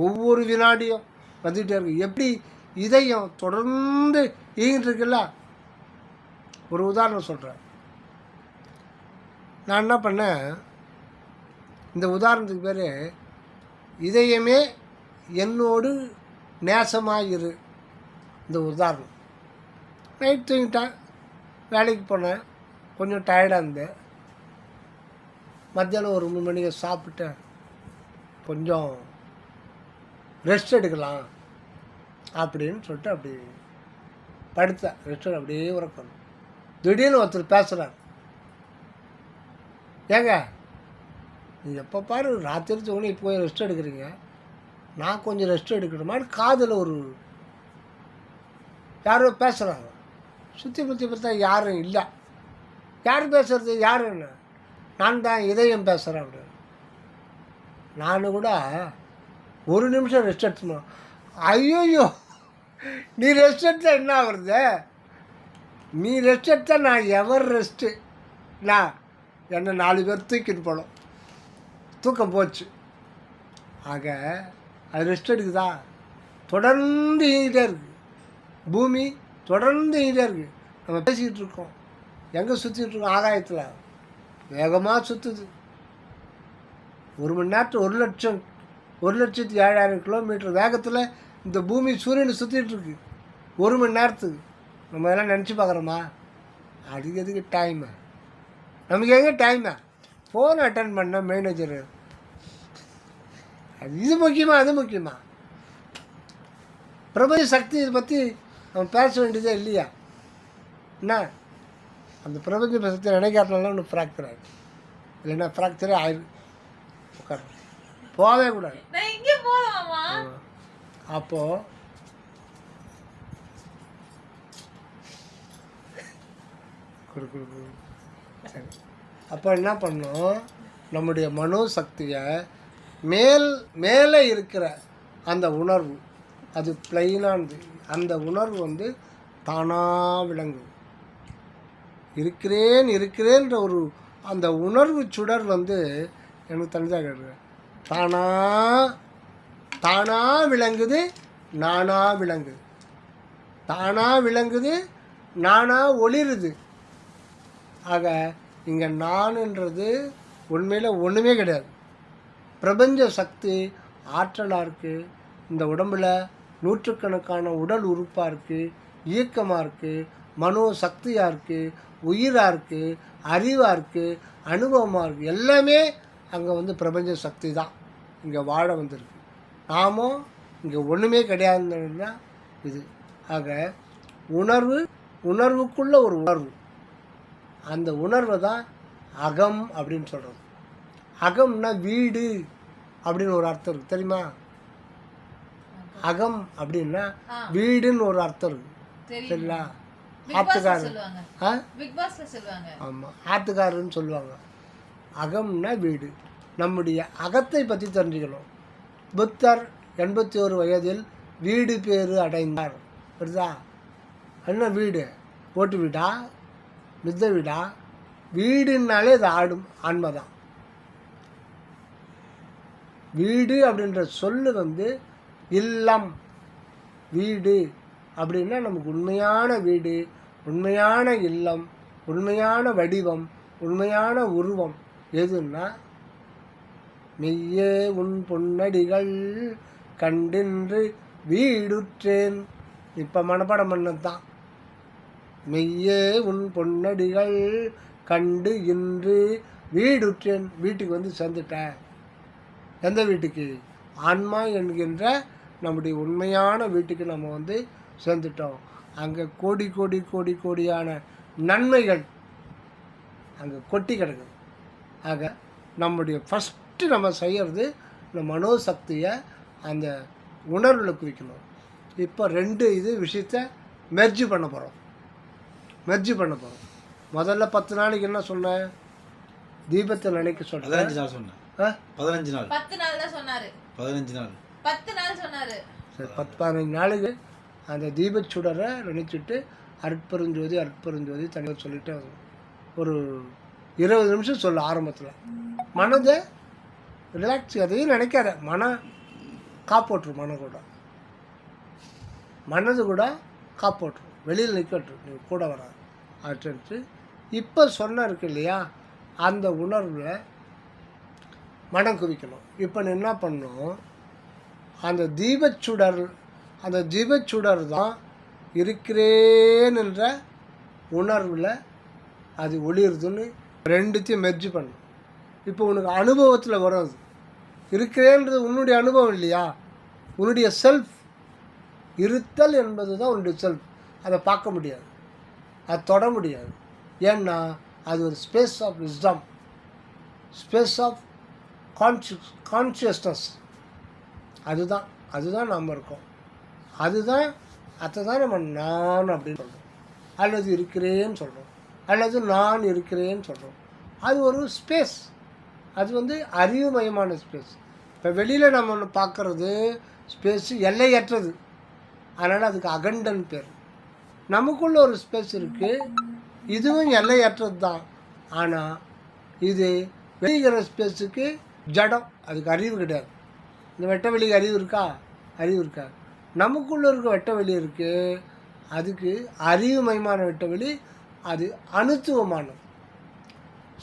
ஒவ்வொரு வினாடியும் வந்துக்கிட்டே இருக்கும். எப்படி இதயம் தொடர்ந்து இயங்கிட்டு இருக்குல்ல. ஒரு உதாரணம் சொல்கிறேன். நான் என்ன பண்ணேன், இந்த உதாரணத்துக்கு பேர் இதயமே என்னோடு நேசமாயிரு. இந்த உதாரணம். நைட் தூங்கிட்டேன், வேலைக்கு போனேன், கொஞ்சம் டயர்டாக இருந்தேன். மத்தியானம் ஒரு 3 மணிக்கு சாப்பிட்டேன், கொஞ்சம் ரெஸ்ட் எடுக்கலாம் அப்படின்னு சொல்லிட்டு அப்படி படுத்தேன். ரெஸ்ட் அப்படியே உறக்கணும். திடீர்னு ஒருத்தர் பேசுகிறார். ஏங்க நீ எப்போ பாரு ராத்திரி தூங்கி இப்போ போய் ரெஸ்ட் எடுக்கிறீங்க, நான் கொஞ்சம் ரெஸ்ட் எடுக்கணுமான்னு காதில் ஒரு யாரோ பேசுகிறாங்க. சுற்றி முற்றி பார்த்தா யாரும் இல்லை. யார் பேசுகிறது? யாருன்னு நான் தான் இதயம் பேசுகிறேன் அப்படின்னு. நான் கூட ஒரு நிமிஷம் ரெஸ்ட் எடுத்துனோம். ஐயோயோ, நீ ரெஸ்ட் எடுத்தால் என்ன ஆகுறது? நீ ரெஸ்ட் எடுத்தால் நான் எவர் ரெஸ்ட்டு? நான் என்னை 4 பேர் தூக்கிட்டு போனோம். தூக்கம் போச்சு. ஆக அது ரெஸ்ட் எடுக்குதா? தொடர்ந்து இயங்கிட்டே இருக்குது. பூமி தொடர்ந்து இயங்கிட்டே இருக்குது. நம்ம பேசிக்கிட்டு இருக்கோம். எங்கே சுற்றிட்டு இருக்கோம்? ஆகாயத்தில் வேகமாக சுற்றுது. 1 மணி நேரத்துக்கு 1,07,000 கிலோமீட்டர் வேகத்தில் இந்த பூமி சூரியனை சுற்றிட்டுருக்கு 1 மணி நேரத்துக்கு. நம்ம இதெல்லாம் நினச்சி பார்க்குறோமா? அதுக்கு எதுக்கு டைமு? நமக்கு எங்கே டைமு? ஃபோன் அட்டன் பண்ண மேனேஜரு, அது இது முக்கியமா அது முக்கியமா? பிரபஞ்ச சக்தி இதை பற்றி நம்ம பேச வேண்டியதே இல்லையா? என்ன அந்த பிரபஞ்ச சக்தி நினைக்காதனால ஒன்று ஃப்ராக்சர் ஆகிடும். இல்லைன்னா ஃப்ராக்சரே ஆயிடும். உட்கார போகவே கூடாது. அப்போது சரி, அப்போ என்ன பண்ணோம்? நம்முடைய மனோசக்தியை மேலே இருக்கிற அந்த உணர்வு, அது பிளைனானது, அந்த உணர்வு வந்து தானாக விளங்குது. இருக்கிறேன்ற ஒரு அந்த உணர்வு சுடர் வந்து எனக்கு தனிதாக கேட்குறேன். தானாக விளங்குது, நானாக விளங்குது. தானாக விளங்குது, நானாக ஒளிருது. ஆக இங்கே நான்ன்றது உண்மையில் ஒன்றுமே கிடையாது. பிரபஞ்ச சக்தி ஆற்றலாக இருக்குது. இந்த உடம்பில் நூற்றுக்கணக்கான உடல் உறுப்பாக இருக்குது, இயக்கமாக இருக்குது, மனோ சக்தியாக இருக்குது, உயிராக இருக்குது, அறிவாக இருக்குது, அனுபவமாக இருக்குது. எல்லாமே அங்கே வந்து பிரபஞ்ச சக்தி தான் இங்கே வாழ வந்திருக்கு. நாமும் இங்கே ஒன்றுமே கிடையாதுன்னு தான் இது. ஆக உணர்வுக்குள்ள ஒரு உணர்வு, அந்த உணர்வை தான் அகம் அப்படின்னு சொல்கிறது. அகம்னா வீடு அப்படின்னு ஒரு அர்த்தம் இருக்குது, தெரியுமா? அகம் அப்படின்னா வீடுன்னு ஒரு அர்த்தம் இருக்குது, சரிங்களா? ஆத்துக்காரர், ஆமாம், ஆத்துக்காரர்னு சொல்லுவாங்க. அகம்னா வீடு. நம்முடைய அகத்தை பற்றி தெரிஞ்சுக்கணும். புத்தர் 81 வயதில் வீடு பேறு அடைந்தார். புரியுதா? என்ன வீடு? ஓட்டு வீடா? மித்த வீடா? வீடுனாலே அது ஆன்மை தான். வீடு அப்படின்ற சொல்லு வந்து இல்லம். வீடு அப்படின்னா நமக்கு உண்மையான வீடு, உண்மையான இல்லம், உண்மையான வடிவம், உண்மையான உருவம் எதுன்னா மெய்யே உன் பொன்னடிகள் கண்டின்று வீடுற்றேன். இப்போ மனப்பாடம் பண்ணது தான். மெய்யே உன் பொன்னடிகள் கண்டு இன்று வீடுற்றேன். வீட்டுக்கு வந்து சேர்ந்துட்டேன். எந்த வீட்டுக்கு? ஆன்மா என்கின்ற நம்முடைய உண்மையான வீட்டுக்கு நம்ம வந்து சேர்ந்துட்டோம். அங்கே கோடி கோடி கோடி கோடியான நன்மைகள் அங்கே கொட்டி கிடக்குது. ஆக நம்முடைய ஃபஸ்ட்டு நம்ம செய்கிறது இந்த மனோசக்தியை அந்த உணர்வில் குவிக்கணும். இப்போ 2 விஷயத்தை மெர்ஜி பண்ண போகிறோம். முதல்ல 10 நாளைக்கு என்ன சொன்னேன்? தீபத்தை நினைக்க சொன்னேன். 15 நாள் சொன்னேன். 15 நாள் 10 நாள் தான் சொன்னாரு. 15 நாள் 10 நாள் சொன்னாரு. சரி, 10-15 நாளுக்கு அந்த தீபச்சுடரை நினைச்சிட்டு அற்பெருஞ்சோதி தனியாக சொல்லிட்டு ஒரு 20 நிமிஷம் சொல்ல. ஆரம்பத்தில் மனதை ரிலாக்ஸ், அதையும் நினைக்காத. மனம் காப்போட்டுரும். மனது கூட காப்போட்டுரும். வெளியில் நிற்கட்டும், நீ கூட வராது அப்படின்ட்டு இப்போ சொன்ன இருக்கு இல்லையா, அந்த உணர்வில் மனம் குவிக்கணும். இப்போ என்ன பண்ணணும்? அந்த தீபச்சுடர் தான் இருக்கிறேன் என்ற உணர்வில் அது ஒளிருதுன்னு 2த்தையும் மெர்ஜி பண்ணணும். இப்போ உனக்கு அனுபவத்தில் வரும். அது இருக்கிறேன்றது உன்னுடைய அனுபவம் இல்லையா, உன்னுடைய செல்ஃப். இருத்தல் என்பது தான் உன்னுடைய செல்ஃப். அதை பார்க்க முடியாது, அதை தொட முடியாது. ஏன்னா அது ஒரு space of wisdom. Space of consciousness. அதுதான் நம்ம இருக்கோம். அதை தான் நம்ம நான் அப்படின்னு சொல்கிறோம், அல்லது இருக்கிறேன்னு சொல்கிறோம், அல்லது நான் இருக்கிறேன்னு சொல்கிறோம். அது ஒரு ஸ்பேஸ். அது வந்து அறிவுமயமான ஸ்பேஸ். இப்போ வெளியில் நம்ம ஒன்று பார்க்குறது ஸ்பேஸு எல்லையற்றது, அதனால் அதுக்கு அகண்டன் பேர். நமக்குள்ள ஒரு ஸ்பேஸ் இருக்குது, இதுவும் எல்லையற்றது தான். ஆனால் இது வெளிக்கிற ஸ்பேஸுக்கு ஜடம், அதுக்கு அறிவு கிடையாது. இந்த வெட்ட வெளிக்கு அறிவு இருக்கா? அறிவு இருக்கா? நமக்குள்ளே இருக்க வெட்ட வெளி இருக்குது, அதுக்கு அறிவுமயமான வெட்ட வெளி. அது அணுத்துவமானது,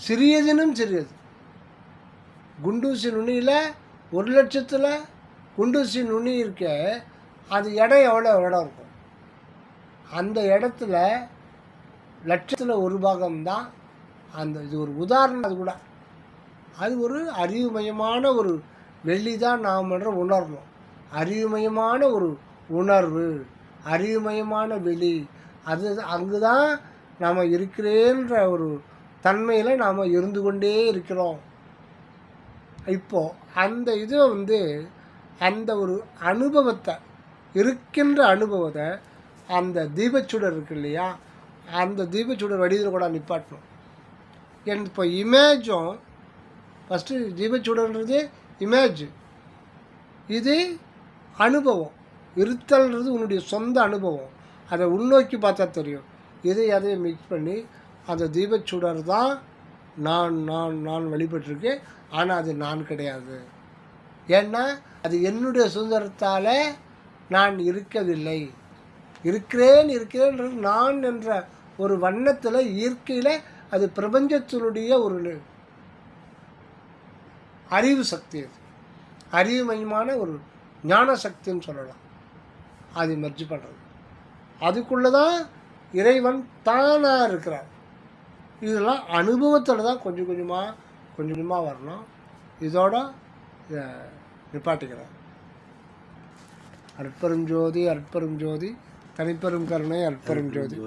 சிறியதினும் சிறியது. குண்டூசி நுனியில் 1,00,000 குண்டூசி நுனி இருக்க, அது இடம் எவ்வளோ இடம் இருக்கும்? அந்த இடத்துல 1,00,000 ஒரு பாகம்தான் அந்த. இது ஒரு உதாரணம். அது கூட அது ஒரு அறிவுமயமான ஒரு வெளி தான் நாம் என்ற உணரணும். அறிவுமயமான ஒரு உணர்வு, அறிவுமயமான வெளி. அது அங்கு தான் நாம் இருக்கிறேன்ற ஒரு தன்மையில் நாம் இருந்து கொண்டே இருக்கிறோம். இப்போது அந்த இதை வந்து அந்த ஒரு அனுபவத்தை, இருக்கின்ற அனுபவத்தை, அந்த தீபச்சுடர் இருக்கு இல்லையா, அந்த தீபச்சுடர் வடிவில் கூட நிப்பாட்டணும். இப்போ இமேஜும் ஃபஸ்ட்டு தீபச்சுடர்ன்றது இமேஜ், இது அனுபவம். இருத்தல்ன்றது உன்னுடைய சொந்த அனுபவம், அதை உள்நோக்கி பார்த்தா தெரியும். அதையும் மிக்ஸ் பண்ணி அந்த தீபச்சுடர் தான் நான் நான் நான் வழிபட்டிருக்கு. ஆனால் அது நான் கிடையாது. ஏன்னா அது என்னுடைய சுதந்திரத்தால் நான் இருக்கவில்லை. இருக்கிறேன்றது நான் என்ற ஒரு வண்ணத்தில், இயற்கையில், அது பிரபஞ்சத்தினுடைய ஒரு அறிவு சக்தி. அது அறிவுமயமான ஒரு ஞான சக்தின்னு சொல்லலாம். அது மெர்ஜ் பண்ணுறது, அதுக்குள்ளே தான் இறைவன் தானாக இருக்கிறார். இதெல்லாம் அனுபவத்தில் தான் கொஞ்சம் கொஞ்சமாக வரணும். இதோட நிப்பாட்டிக்கிறார். அற்பெரும் ஜோதி, அற்பெரும் ஜோதி, தனிப்பெரும் கருணை, அற்பெரும் ஜோதி.